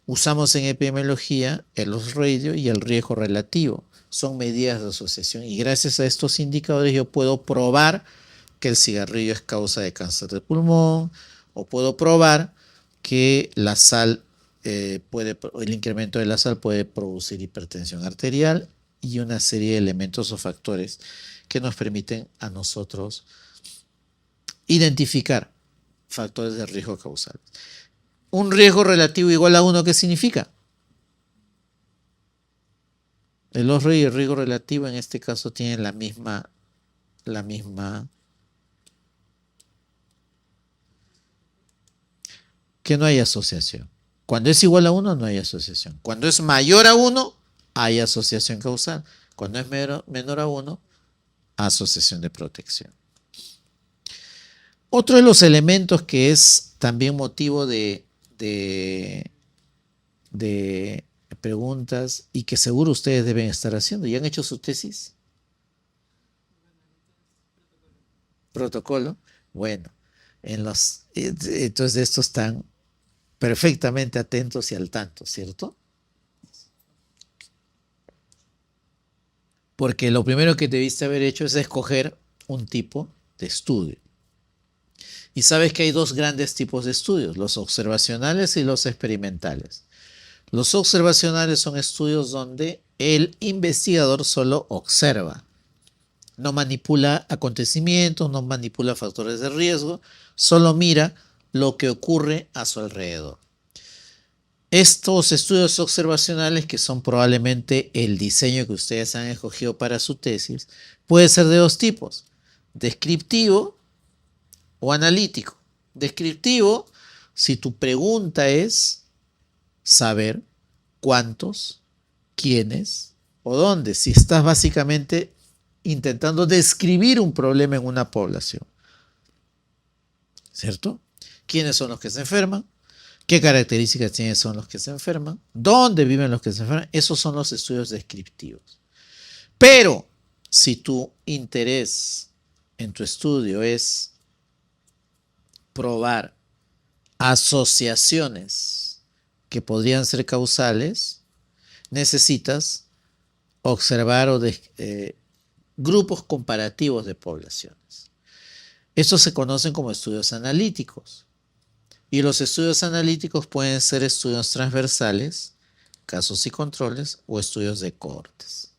Usamos en epidemiología el loss ratio y el riesgo relativo. Son medidas de asociación y gracias a estos indicadores yo puedo probar que el cigarrillo es causa de cáncer de pulmón o puedo probar que la sal el incremento de la sal puede producir hipertensión arterial y una serie de elementos o factores que nos permiten a nosotros identificar factores de riesgo causal. Un riesgo relativo igual a 1, ¿qué significa? El loss ratio y el riesgo relativo en este caso tienen la misma que no hay asociación. Cuando es igual a 1 no hay asociación. Cuando es mayor a 1 hay asociación causal. Cuando es menor a 1, asociación de protección. Otro de los elementos que es también motivo de preguntas y que seguro ustedes deben estar haciendo. ¿Ya han hecho su tesis? Protocolo. Bueno, entonces de estos están perfectamente atentos y al tanto, ¿cierto? Porque lo primero que debiste haber hecho es escoger un tipo de estudio. Y sabes que hay dos grandes tipos de estudios, los observacionales y los experimentales. Los observacionales son estudios donde el investigador solo observa, no manipula acontecimientos, no manipula factores de riesgo, solo mira lo que ocurre a su alrededor. Estos estudios observacionales, que son probablemente el diseño que ustedes han escogido para su tesis, puede ser de dos tipos, descriptivo o analítico. Descriptivo, si tu pregunta es saber cuántos, quiénes o dónde, si estás básicamente intentando describir un problema en una población, ¿cierto? ¿Quiénes son los que se enferman? ¿Qué características tienen son los que se enferman? ¿Dónde viven los que se enferman? Esos son los estudios descriptivos. Pero si tu interés en tu estudio es probar asociaciones que podrían ser causales, necesitas observar grupos comparativos de poblaciones. Estos se conocen como estudios analíticos. Y los estudios analíticos pueden ser estudios transversales, casos y controles, o estudios de cohortes.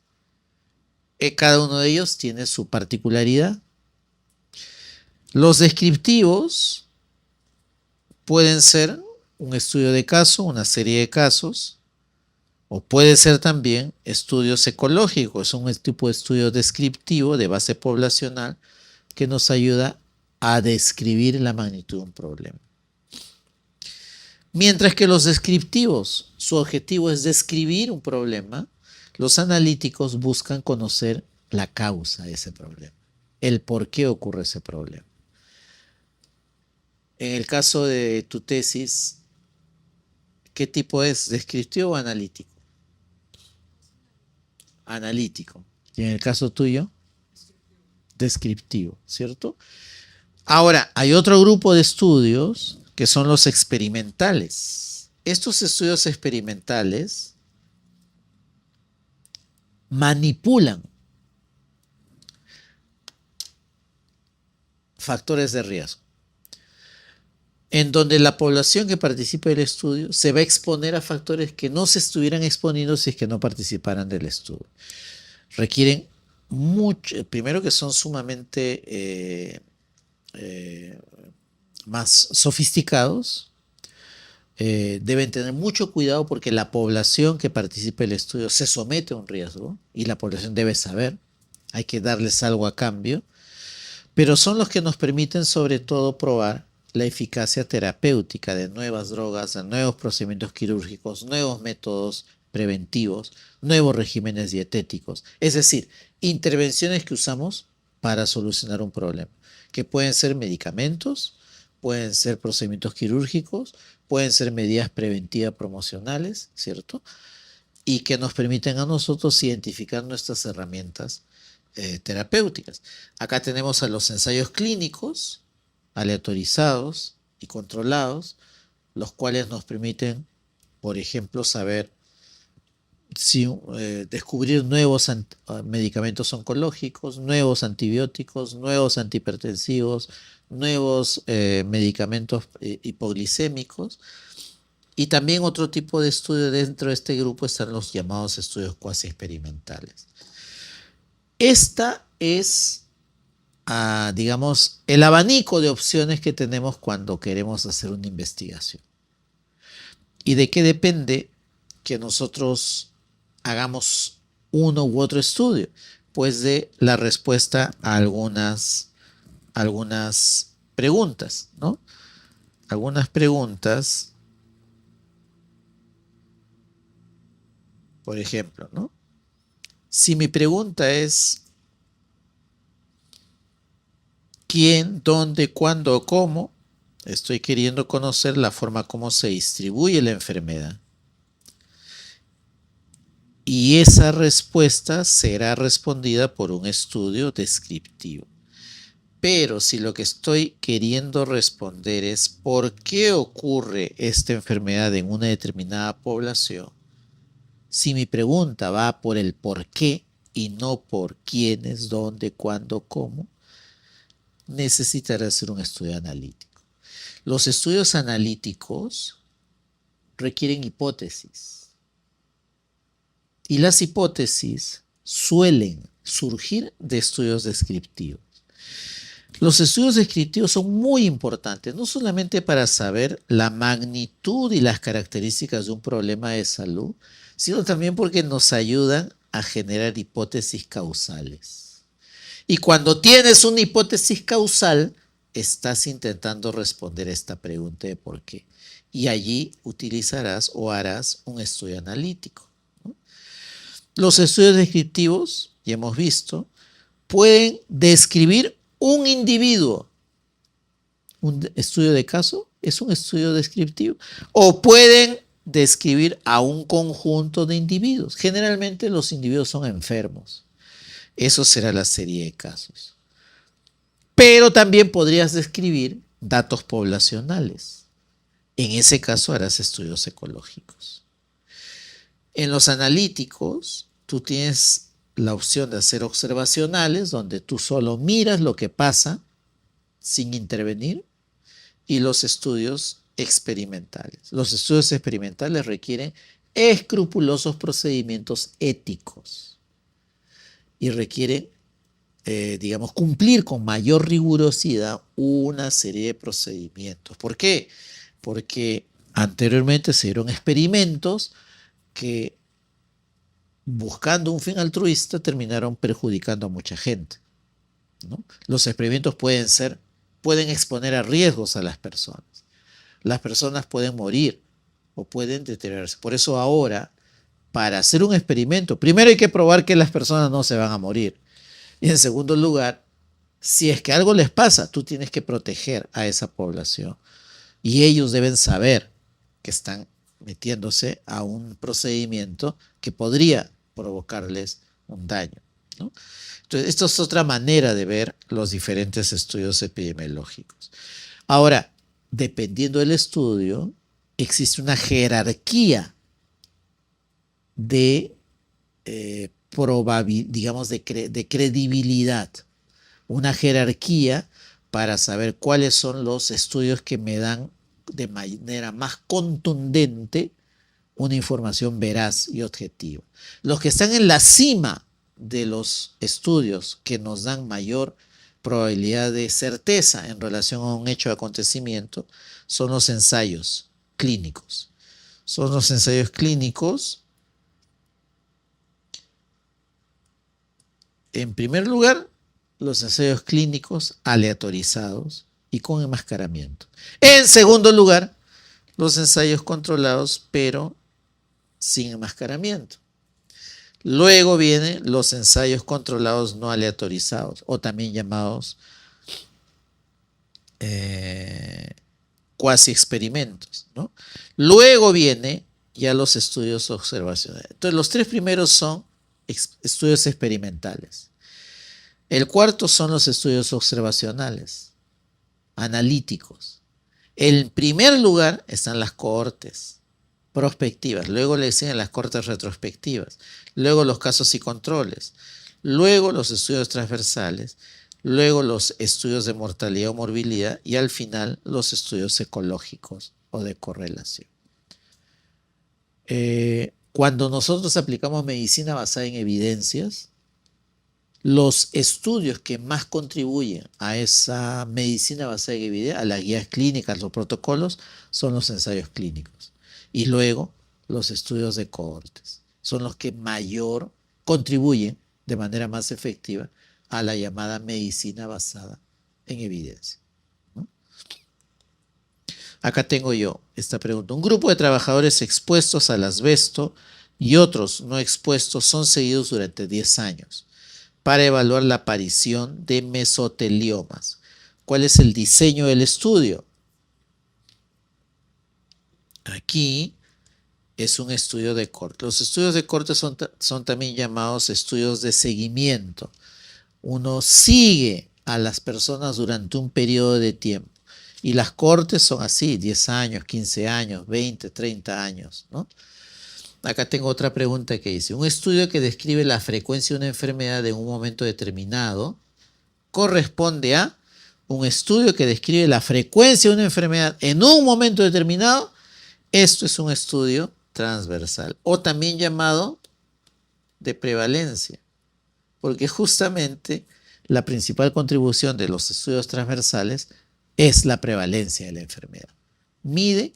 Cada uno de ellos tiene su particularidad. Los descriptivos pueden ser un estudio de caso, una serie de casos, o puede ser también estudios ecológicos, un tipo de estudio descriptivo de base poblacional que nos ayuda a describir la magnitud de un problema. Mientras que los descriptivos, su objetivo es describir un problema, los analíticos buscan conocer la causa de ese problema, el por qué ocurre ese problema. En el caso de tu tesis, ¿qué tipo es? ¿Descriptivo o analítico? Analítico. Y en el caso tuyo, descriptivo, ¿cierto? Ahora, hay otro grupo de estudios que son los experimentales. Estos estudios experimentales manipulan factores de riesgo, en donde la población que participa del estudio se va a exponer a factores que no se estuvieran exponiendo si es que no participaran del estudio. Requieren mucho, primero que son sumamente más sofisticados, deben tener mucho cuidado porque la población que participa del estudio se somete a un riesgo y la población debe saber, hay que darles algo a cambio, pero son los que nos permiten sobre todo probar la eficacia terapéutica de nuevas drogas, de nuevos procedimientos quirúrgicos, nuevos métodos preventivos, nuevos regímenes dietéticos, es decir, intervenciones que usamos para solucionar un problema, que pueden ser medicamentos, pueden ser procedimientos quirúrgicos, pueden ser medidas preventivas promocionales, ¿cierto? Y que nos permiten a nosotros identificar nuestras herramientas terapéuticas. Acá tenemos a los ensayos clínicos, aleatorizados y controlados, los cuales nos permiten, por ejemplo, saber si descubrir nuevos medicamentos oncológicos, nuevos antibióticos, nuevos antihipertensivos, nuevos medicamentos hipoglicémicos. Y también otro tipo de estudio dentro de este grupo están los llamados estudios cuasi experimentales. Esta es, digamos, el abanico de opciones que tenemos cuando queremos hacer una investigación. ¿Y de qué depende que nosotros hagamos uno u otro estudio? Pues de la respuesta a algunas preguntas, ¿no? Algunas preguntas, por ejemplo, ¿no? Si mi pregunta es quién, dónde, cuándo, cómo, estoy queriendo conocer la forma como se distribuye la enfermedad. Y esa respuesta será respondida por un estudio descriptivo. Pero si lo que estoy queriendo responder es por qué ocurre esta enfermedad en una determinada población, si mi pregunta va por el por qué y no por quiénes, dónde, cuándo, cómo, necesitaré hacer un estudio analítico. Los estudios analíticos requieren hipótesis. Y las hipótesis suelen surgir de estudios descriptivos. Los estudios descriptivos son muy importantes, no solamente para saber la magnitud y las características de un problema de salud, sino también porque nos ayudan a generar hipótesis causales. Y cuando tienes una hipótesis causal, estás intentando responder esta pregunta de por qué. Y allí utilizarás o harás un estudio analítico. Los estudios descriptivos, ya hemos visto, pueden describir un individuo. Un estudio de caso es un estudio descriptivo. O pueden describir a un conjunto de individuos. Generalmente los individuos son enfermos. Eso será la serie de casos. Pero también podrías describir datos poblacionales. En ese caso harás estudios ecológicos. En los analíticos, tú tienes la opción de hacer observacionales, donde tú solo miras lo que pasa sin intervenir, y los estudios experimentales. Los estudios experimentales requieren escrupulosos procedimientos éticos y requieren, digamos, cumplir con mayor rigurosidad una serie de procedimientos. ¿Por qué? Porque anteriormente se dieron experimentos que, buscando un fin altruista, terminaron perjudicando a mucha gente, ¿no? Los experimentos pueden exponer a riesgos a las personas. Las personas pueden morir o pueden deteriorarse. Por eso ahora, para hacer un experimento, primero hay que probar que las personas no se van a morir. Y en segundo lugar, si es que algo les pasa, tú tienes que proteger a esa población. Y ellos deben saber que están metiéndose a un procedimiento que podría provocarles un daño, ¿no? Entonces, esto es otra manera de ver los diferentes estudios epidemiológicos. Ahora, dependiendo del estudio, existe una jerarquía de digamos, de credibilidad, una jerarquía para saber cuáles son los estudios que me dan de manera más contundente una información veraz y objetiva. Los que están en la cima de los estudios que nos dan mayor probabilidad de certeza en relación a un hecho de acontecimiento son los ensayos clínicos. Son los ensayos clínicos, en primer lugar, los ensayos clínicos aleatorizados y con enmascaramiento. En segundo lugar, los ensayos controlados pero sin enmascaramiento. Luego vienen los ensayos controlados no aleatorizados o también llamados cuasi experimentos, ¿no? Luego viene ya los estudios observacionales. Entonces los tres primeros son estudios experimentales. El cuarto son los estudios observacionales, analíticos. En primer lugar están las cohortes prospectivas, luego le siguen las cohortes retrospectivas, luego los casos y controles, luego los estudios transversales, luego los estudios de mortalidad o morbilidad y al final los estudios ecológicos o de correlación. Cuando nosotros aplicamos medicina basada en evidencias, los estudios que más contribuyen a esa medicina basada en evidencias, a las guías clínicas, los protocolos, son los ensayos clínicos. Y luego los estudios de cohortes. Son los que mayor contribuyen de manera más efectiva a la llamada medicina basada en evidencia, ¿no? Acá tengo yo esta pregunta. Un grupo de trabajadores expuestos al asbesto y otros no expuestos son seguidos durante 10 años para evaluar la aparición de mesoteliomas. ¿Cuál es el diseño del estudio? Aquí es un estudio de corte. Los estudios de corte son también llamados estudios de seguimiento. Uno sigue a las personas durante un periodo de tiempo. Y las cortes son así, 10 años, 15 años, 20, 30 años, ¿no? Acá tengo otra pregunta que dice, un estudio que describe la frecuencia de una enfermedad en un momento determinado corresponde a un estudio que describe la frecuencia de una enfermedad en un momento determinado. Esto es un estudio transversal o también llamado de prevalencia, porque justamente la principal contribución de los estudios transversales es la prevalencia de la enfermedad. Mide,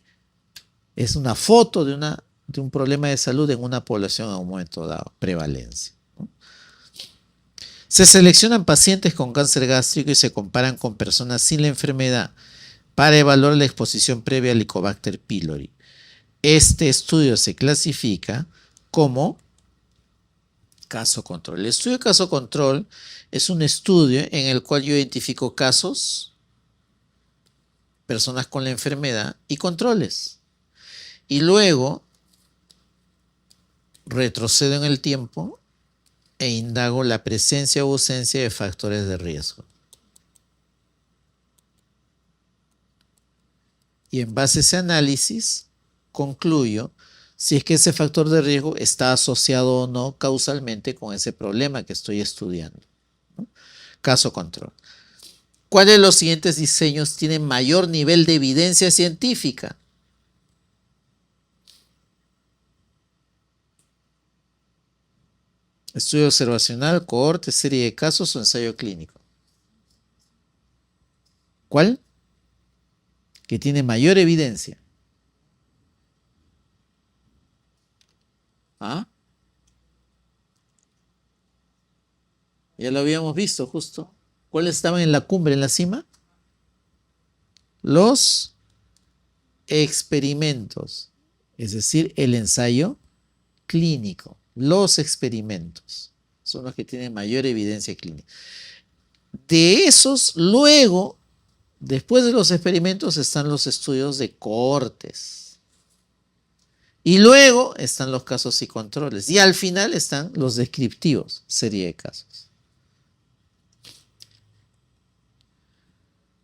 es una foto de un problema de salud en una población a un momento dado, prevalencia, ¿no? Se seleccionan pacientes con cáncer gástrico y se comparan con personas sin la enfermedad para evaluar la exposición previa al Helicobacter pylori. Este estudio se clasifica como caso control. El estudio de caso control es un estudio en el cual yo identifico casos, personas con la enfermedad y controles. Y luego retrocedo en el tiempo e indago la presencia o ausencia de factores de riesgo. Y en base a ese análisis concluyo si es que ese factor de riesgo está asociado o no causalmente con ese problema que estoy estudiando, ¿no? Caso control. ¿Cuál de los siguientes diseños tiene mayor nivel de evidencia científica? Estudio observacional, cohorte, serie de casos o ensayo clínico. ¿Cuál? Que tiene mayor evidencia. ¿Ah? Ya lo habíamos visto justo. ¿Cuáles estaban en la cumbre, en la cima? Los experimentos, es decir, el ensayo clínico. Los experimentos son los que tienen mayor evidencia clínica. De esos, luego, después de los experimentos, están los estudios de cohortes. Y luego están los casos y controles. Y al final están los descriptivos, serie de casos.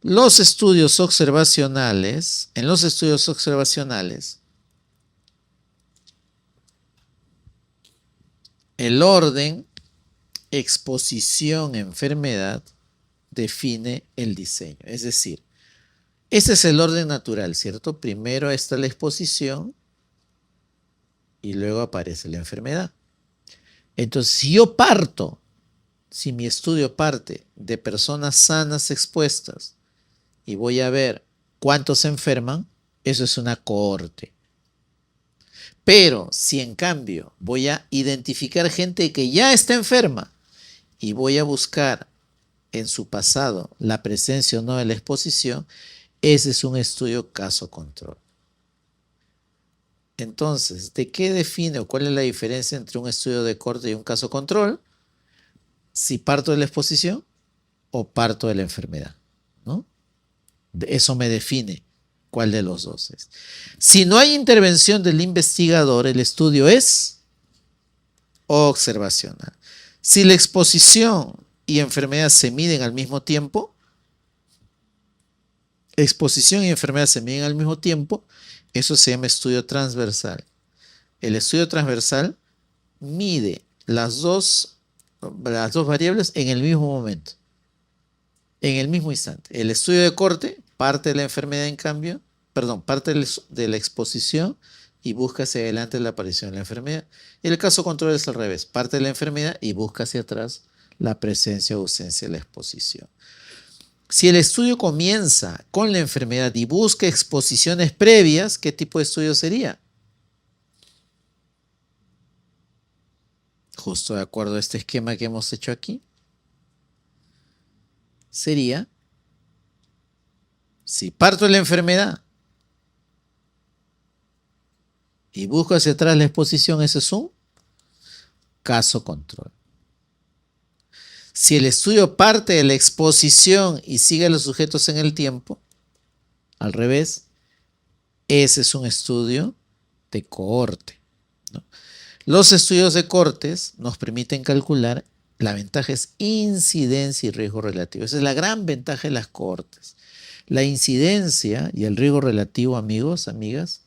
Los estudios observacionales, en los estudios observacionales, el orden, exposición, enfermedad define el diseño. Es decir, ese es el orden natural, ¿cierto? Primero está la exposición y luego aparece la enfermedad. Entonces, si mi estudio parte de personas sanas expuestas y voy a ver cuántos se enferman, eso es una cohorte. Pero si en cambio voy a identificar gente que ya está enferma y voy a buscar en su pasado la presencia o no de la exposición, ese es un estudio caso-control. Entonces, ¿de qué define o cuál es la diferencia entre un estudio de corte y un caso-control? Si parto de la exposición o parto de la enfermedad, ¿no? Eso me define cuál de los dos es. Si no hay intervención del investigador, el estudio es observacional. Si la exposición y enfermedad se miden al mismo tiempo, exposición y enfermedad se miden al mismo tiempo, eso se llama estudio transversal. El estudio transversal mide las dos variables en el mismo momento, en el mismo instante. El estudio de corte parte de la enfermedad, en cambio, parte de la exposición y busca hacia adelante la aparición de la enfermedad. Y el caso control es al revés, parte de la enfermedad y busca hacia atrás la presencia o ausencia de la exposición. Si el estudio comienza con la enfermedad y busca exposiciones previas, ¿qué tipo de estudio sería? Justo de acuerdo a este esquema que hemos hecho aquí, sería, si parto de la enfermedad y busco hacia atrás la exposición, ese es un caso control. Si el estudio parte de la exposición y sigue a los sujetos en el tiempo, al revés, ese es un estudio de cohorte, ¿no? Los estudios de cohortes nos permiten calcular, la ventaja es incidencia y riesgo relativo. Esa es la gran ventaja de las cohortes. La incidencia y el riesgo relativo, amigos, amigas,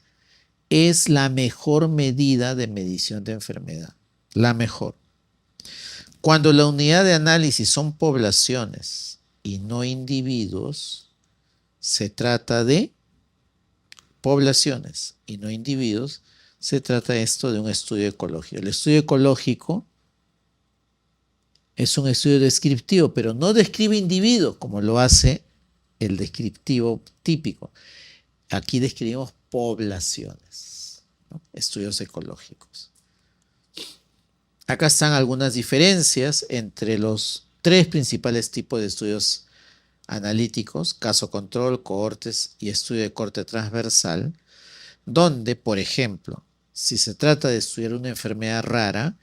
es la mejor medida de medición de enfermedad. La mejor. Cuando la unidad de análisis son poblaciones y no individuos, se trata de poblaciones y no individuos, se trata esto de un estudio ecológico. El estudio ecológico es un estudio descriptivo, pero no describe individuos como lo hace el descriptivo típico. Aquí describimos poblaciones, ¿no? Estudios ecológicos. Acá están algunas diferencias entre los tres principales tipos de estudios analíticos: caso control, cohortes y estudio de corte transversal, donde, por ejemplo, si se trata de estudiar una enfermedad rara,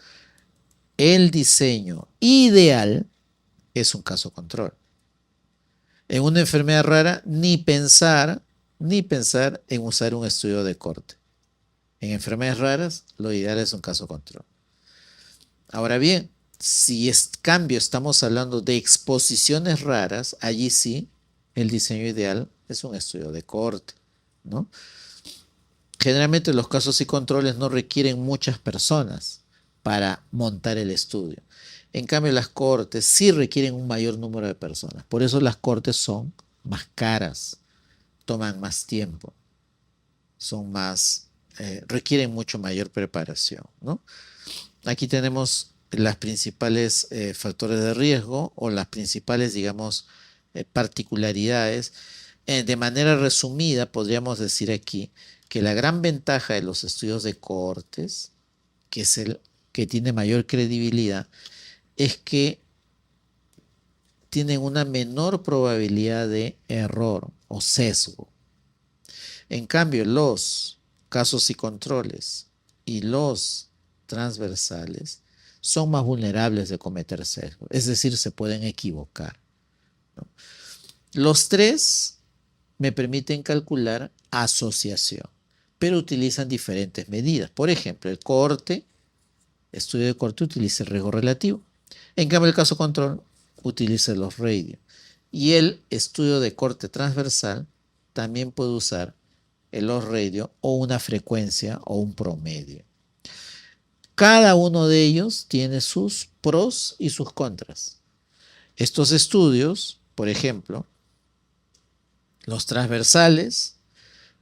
el diseño ideal es un caso control. En una enfermedad rara, ni pensar en usar un estudio de corte. En enfermedades raras, lo ideal es un caso control. Ahora bien, si cambio estamos hablando de exposiciones raras, allí sí el diseño ideal es un estudio de corte, ¿no? Generalmente los casos y controles no requieren muchas personas para montar el estudio. En cambio, las cohortes sí requieren un mayor número de personas. Por eso las cohortes son más caras, toman más tiempo, requieren mucho mayor preparación, ¿no? Aquí tenemos las principales factores de riesgo o las principales, digamos, particularidades. De manera resumida, podríamos decir aquí que la gran ventaja de los estudios de cohortes, que es el que tiene mayor credibilidad, es que tienen una menor probabilidad de error o sesgo. En cambio, los casos y controles y los transversales son más vulnerables de cometer sesgo, es decir, se pueden equivocar, ¿no? Los tres me permiten calcular asociación, pero utilizan diferentes medidas. Por ejemplo, el estudio de corte utiliza el riesgo relativo. En cambio, el caso control utiliza los radios. Y el estudio de corte transversal también puede usar el odds ratio o una frecuencia o un promedio. Cada uno de ellos tiene sus pros y sus contras. Estos estudios, por ejemplo, los transversales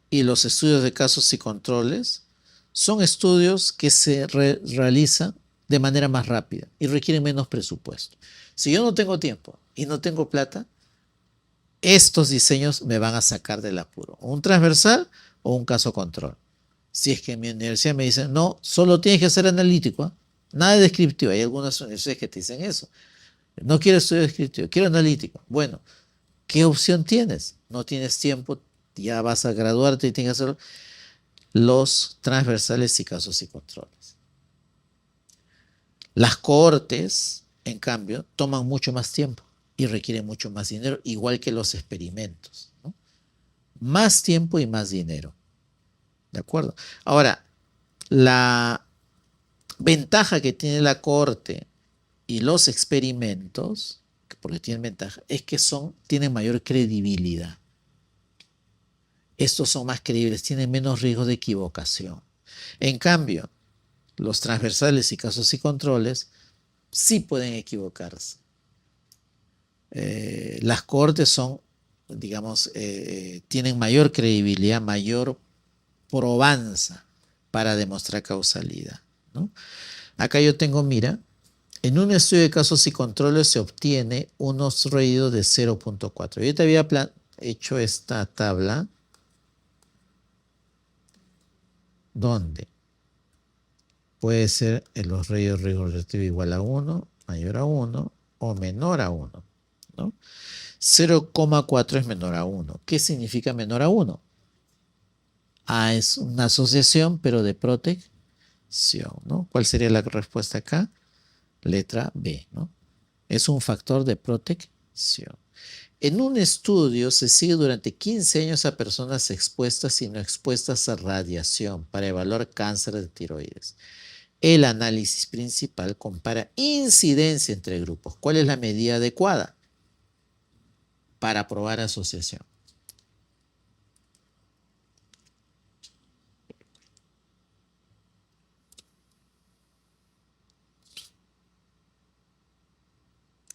y los estudios de casos y controles, son estudios que se realizan de manera más rápida y requieren menos presupuesto. Si yo no tengo tiempo y no tengo plata, estos diseños me van a sacar del apuro. Un transversal o un caso control. Si es que en mi universidad me dicen, no, solo tienes que ser analítico, ¿eh? Nada de descriptivo. Hay algunas universidades que te dicen eso. No quiero estudio descriptivo, quiero analítico. Bueno, ¿qué opción tienes? No tienes tiempo, ya vas a graduarte y tienes que hacer los transversales y casos y controles. Las cohortes, en cambio, toman mucho más tiempo y requieren mucho más dinero, igual que los experimentos, ¿no? Más tiempo y más dinero. ¿De acuerdo? Ahora, la ventaja que tiene la cohorte y los experimentos, porque tienen ventaja, es que tienen mayor credibilidad. Estos son más creíbles, tienen menos riesgo de equivocación. En cambio, los transversales y casos y controles sí pueden equivocarse. Las cohortes son, digamos, tienen mayor credibilidad, mayor probanza para demostrar causalidad, ¿no? Acá yo tengo, mira, en un estudio de casos y controles se obtiene unos radios de 0.4. Yo te había hecho esta tabla donde puede ser los radios riesgo relativo igual a 1, mayor a 1 o menor a 1, ¿no? 0,4 es menor a 1. ¿Qué significa menor a 1? Es una asociación, pero de protección, ¿no? ¿Cuál sería la respuesta acá? Letra B, ¿no? Es un factor de protección. En un estudio se sigue durante 15 años a personas expuestas y no expuestas a radiación para evaluar cáncer de tiroides. El análisis principal compara incidencia entre grupos. ¿Cuál es la medida adecuada para probar asociación?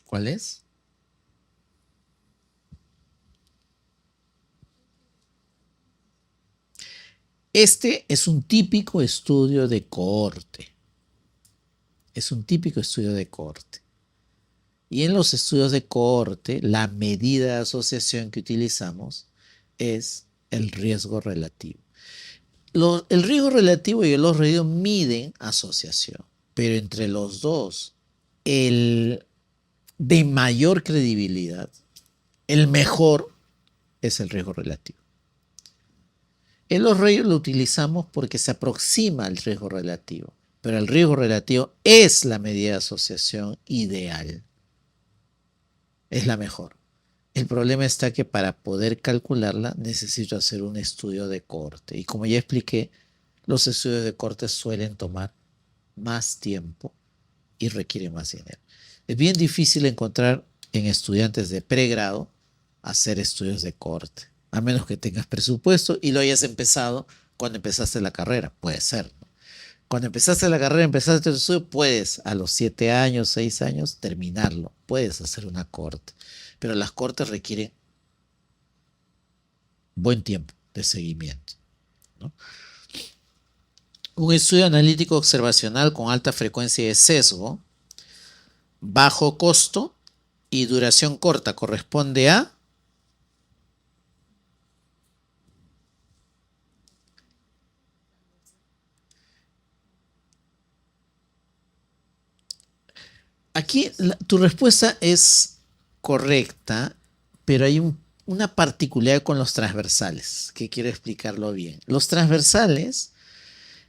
¿Cuál es? Este es un típico estudio de cohorte. Es un típico estudio de cohorte. Y en los estudios de cohorte, la medida de asociación que utilizamos es el riesgo relativo. El riesgo relativo y el odds relativo miden asociación, pero entre los dos, el de mayor credibilidad, el mejor, es el riesgo relativo. El odds ratio lo utilizamos porque se aproxima al riesgo relativo, pero el riesgo relativo es la medida de asociación ideal. Es la mejor. El problema está que para poder calcularla necesito hacer un estudio de cohorte. Y como ya expliqué, los estudios de cohorte suelen tomar más tiempo y requieren más dinero. Es bien difícil encontrar en estudiantes de pregrado hacer estudios de cohorte, a menos que tengas presupuesto y lo hayas empezado cuando empezaste la carrera. Puede ser, ¿no? Cuando empezaste la carrera, empezaste el estudio, puedes a los 7 años, 6 años terminarlo. Puedes hacer una cohorte. Pero las cohortes requieren buen tiempo de seguimiento, ¿no? Un estudio analítico observacional con alta frecuencia de sesgo, bajo costo y duración corta corresponde a... Aquí tu respuesta es correcta, pero hay una particularidad con los transversales, que quiero explicarlo bien. Los transversales,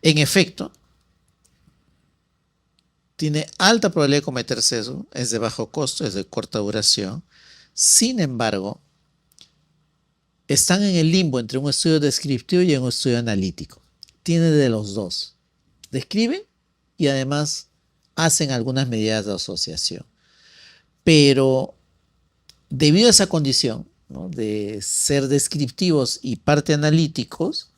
en efecto, tiene alta probabilidad de cometer sesgo, es de bajo costo, es de corta duración. Sin embargo, están en el limbo entre un estudio descriptivo y un estudio analítico. Tiene de los dos. Describen y además hacen algunas medidas de asociación. Pero debido a esa condición, ¿no?, de ser descriptivos y parte analíticos,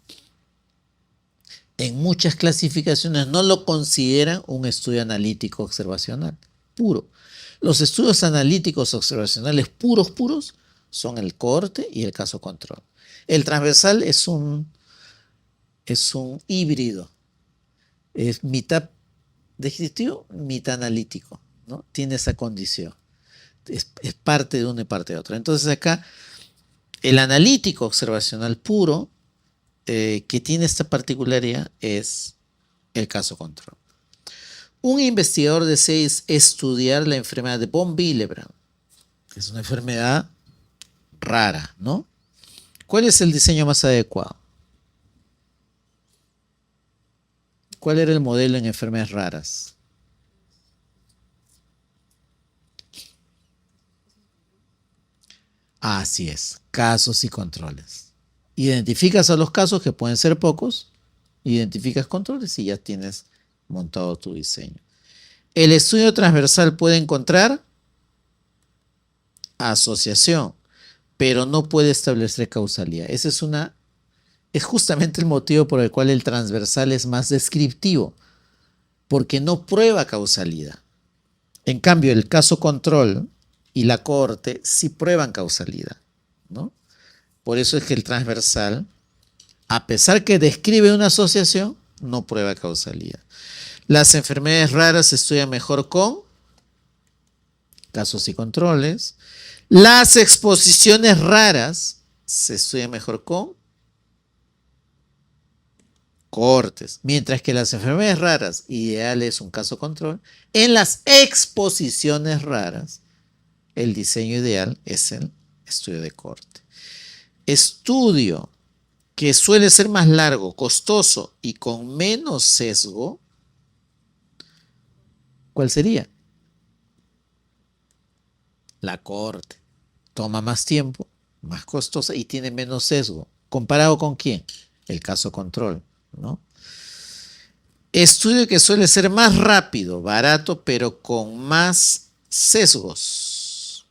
en muchas clasificaciones no lo consideran un estudio analítico observacional puro. Los estudios analíticos observacionales puros son el cohorte y el caso control. El transversal es un híbrido. Es mitad descriptivo, mitad analítico, ¿no? Tiene esa condición. Es parte de uno y parte de otro. Entonces acá el analítico observacional puro que tiene esta particularidad es el caso control. Un investigador desea estudiar la enfermedad de von Willebrand. Es una enfermedad rara, ¿no? ¿Cuál es el diseño más adecuado? ¿Cuál era el modelo en enfermedades raras? Así es, casos y controles. Identificas a los casos, que pueden ser pocos, identificas controles y ya tienes montado tu diseño. El estudio transversal puede encontrar asociación, pero no puede establecer causalidad. Es justamente el motivo por el cual el transversal es más descriptivo, porque no prueba causalidad. En cambio, el caso control y la cohorte sí prueban causalidad, ¿no? Por eso es que el transversal, a pesar que describe una asociación, no prueba causalidad. Las enfermedades raras se estudian mejor con casos y controles. Las exposiciones raras se estudian mejor con cohortes, mientras que las enfermedades raras, ideal es un caso control. En las exposiciones raras, el diseño ideal es el estudio de cohorte. Estudio que suele ser más largo, costoso y con menos sesgo, ¿cuál sería? La cohorte. Toma más tiempo, más costosa y tiene menos sesgo. ¿Comparado con quién? El caso control, ¿no? Estudio que suele ser más rápido, barato, pero con más sesgos.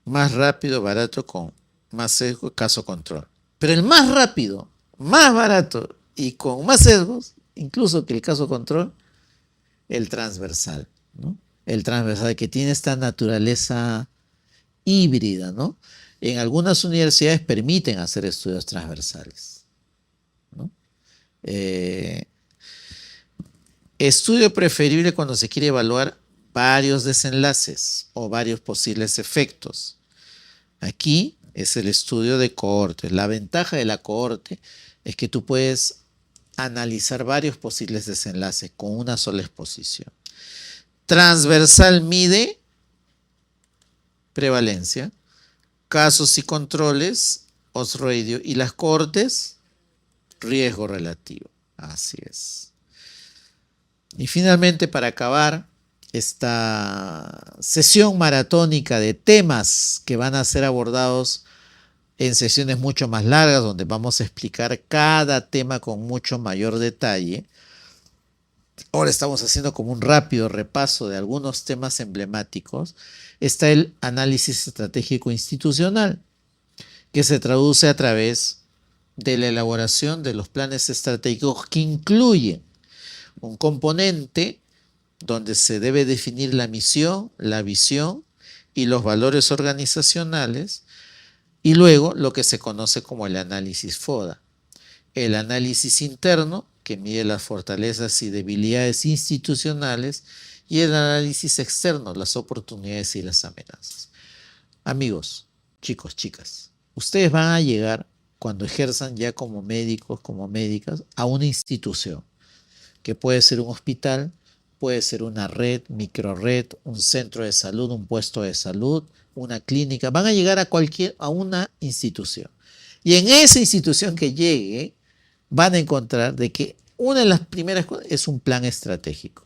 Más rápido, barato, con más sesgo, caso control. Pero el más rápido, más barato y con más sesgos, incluso que el caso control, el transversal, ¿no? El transversal que tiene esta naturaleza híbrida, ¿no? En algunas universidades permiten hacer estudios transversales, ¿no? Estudio preferible cuando se quiere evaluar varios desenlaces o varios posibles efectos. Aquí es el estudio de cohortes. La ventaja de la cohorte es que tú puedes analizar varios posibles desenlaces con una sola exposición. Transversal mide prevalencia, casos y controles, odds ratio, y las cohortes, riesgo relativo. Así es. Y finalmente, para acabar esta sesión maratónica de temas que van a ser abordados en sesiones mucho más largas, donde vamos a explicar cada tema con mucho mayor detalle. Ahora estamos haciendo como un rápido repaso de algunos temas emblemáticos. Está el análisis estratégico institucional, que se traduce a través de la elaboración de los planes estratégicos que incluyen un componente donde se debe definir la misión, la visión y los valores organizacionales, y luego lo que se conoce como el análisis FODA. El análisis interno, que mide las fortalezas y debilidades institucionales, y el análisis externo, las oportunidades y las amenazas. Amigos, chicos, chicas, ustedes van a llegar, cuando ejerzan ya como médicos, como médicas, a una institución, que puede ser un hospital, puede ser una red, microred, un centro de salud, un puesto de salud, una clínica. Van a llegar a una institución. Y en esa institución que llegue, van a encontrar de que una de las primeras cosas es un plan estratégico.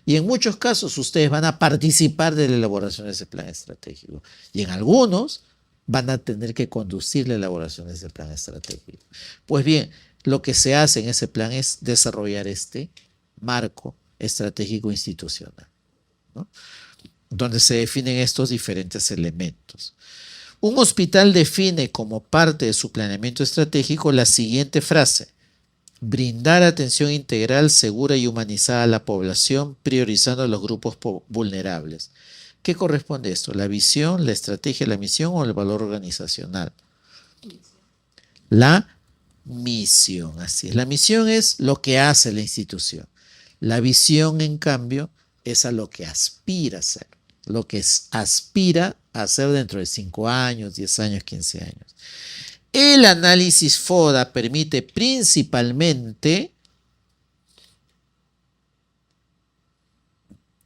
Y en muchos casos ustedes van a participar de la elaboración de ese plan estratégico. Y en algunos van a tener que conducir la elaboración de ese plan estratégico. Pues bien, lo que se hace en ese plan es desarrollar este marco estratégico institucional, ¿no? Donde se definen estos diferentes elementos. Un hospital define como parte de su planeamiento estratégico la siguiente frase: brindar atención integral, segura y humanizada a la población, priorizando a los grupos vulnerables. ¿Qué corresponde a esto? ¿La visión, la estrategia, la misión o el valor organizacional? La misión, así es. La misión es lo que hace la institución. La visión, en cambio, es a lo que aspira a ser, lo que aspira a ser dentro de 5 años, 10 años, 15 años. El análisis FODA permite principalmente,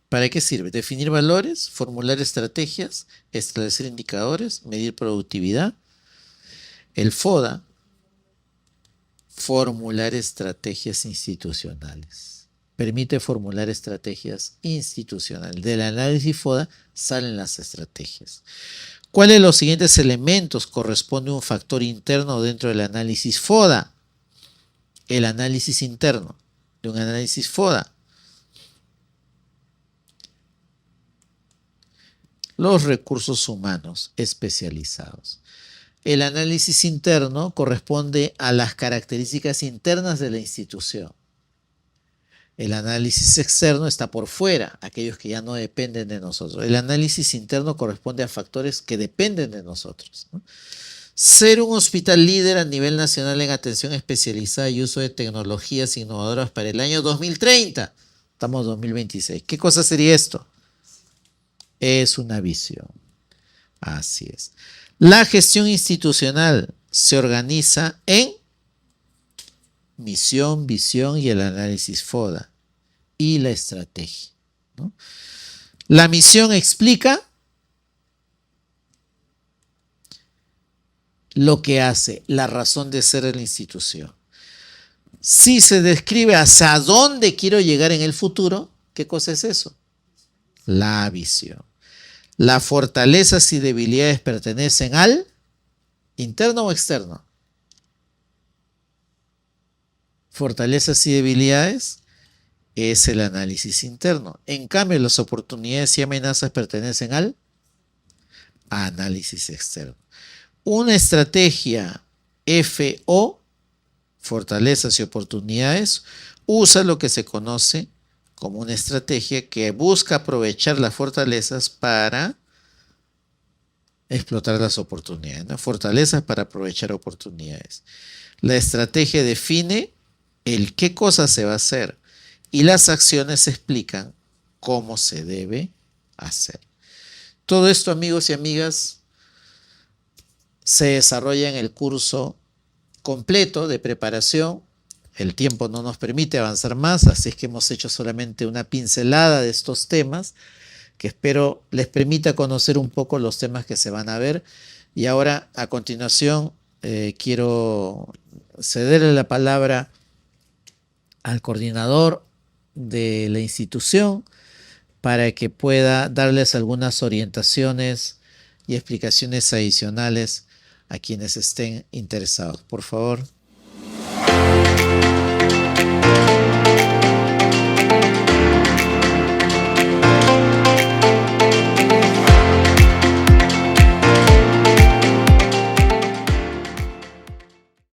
¿para qué sirve? Definir valores, formular estrategias, establecer indicadores, medir productividad. El FODA, formular estrategias institucionales. Permite formular estrategias institucionales. Del análisis FODA salen las estrategias. ¿Cuáles de los siguientes elementos corresponde a un factor interno dentro del análisis FODA? El análisis interno de un análisis FODA. Los recursos humanos especializados. El análisis interno corresponde a las características internas de la institución. El análisis externo está por fuera, aquellos que ya no dependen de nosotros. El análisis interno corresponde a factores que dependen de nosotros, ¿no? Ser un hospital líder a nivel nacional en atención especializada y uso de tecnologías innovadoras para el año 2030. Estamos en 2026. ¿Qué cosa sería esto? Es una visión. Así es. La gestión institucional se organiza en misión, visión y el análisis FODA y la estrategia, ¿no? La misión explica lo que hace, la razón de ser de la institución. Si se describe hacia dónde quiero llegar en el futuro, ¿qué cosa es eso? La visión. Las fortalezas y debilidades pertenecen al interno o externo. Fortalezas y debilidades es el análisis interno. En cambio, las oportunidades y amenazas pertenecen al análisis externo. Una estrategia FO, fortalezas y oportunidades, usa lo que se conoce como una estrategia que busca aprovechar las fortalezas para explotar las oportunidades, ¿no? Fortalezas para aprovechar oportunidades. La estrategia define el qué cosa se va a hacer y las acciones explican cómo se debe hacer. Todo esto, amigos y amigas, se desarrolla en el curso completo de preparación. El tiempo no nos permite avanzar más, así es que hemos hecho solamente una pincelada de estos temas que espero les permita conocer un poco los temas que se van a ver. Y ahora, a continuación, quiero cederle la palabra al coordinador de la institución para que pueda darles algunas orientaciones y explicaciones adicionales a quienes estén interesados. Por favor.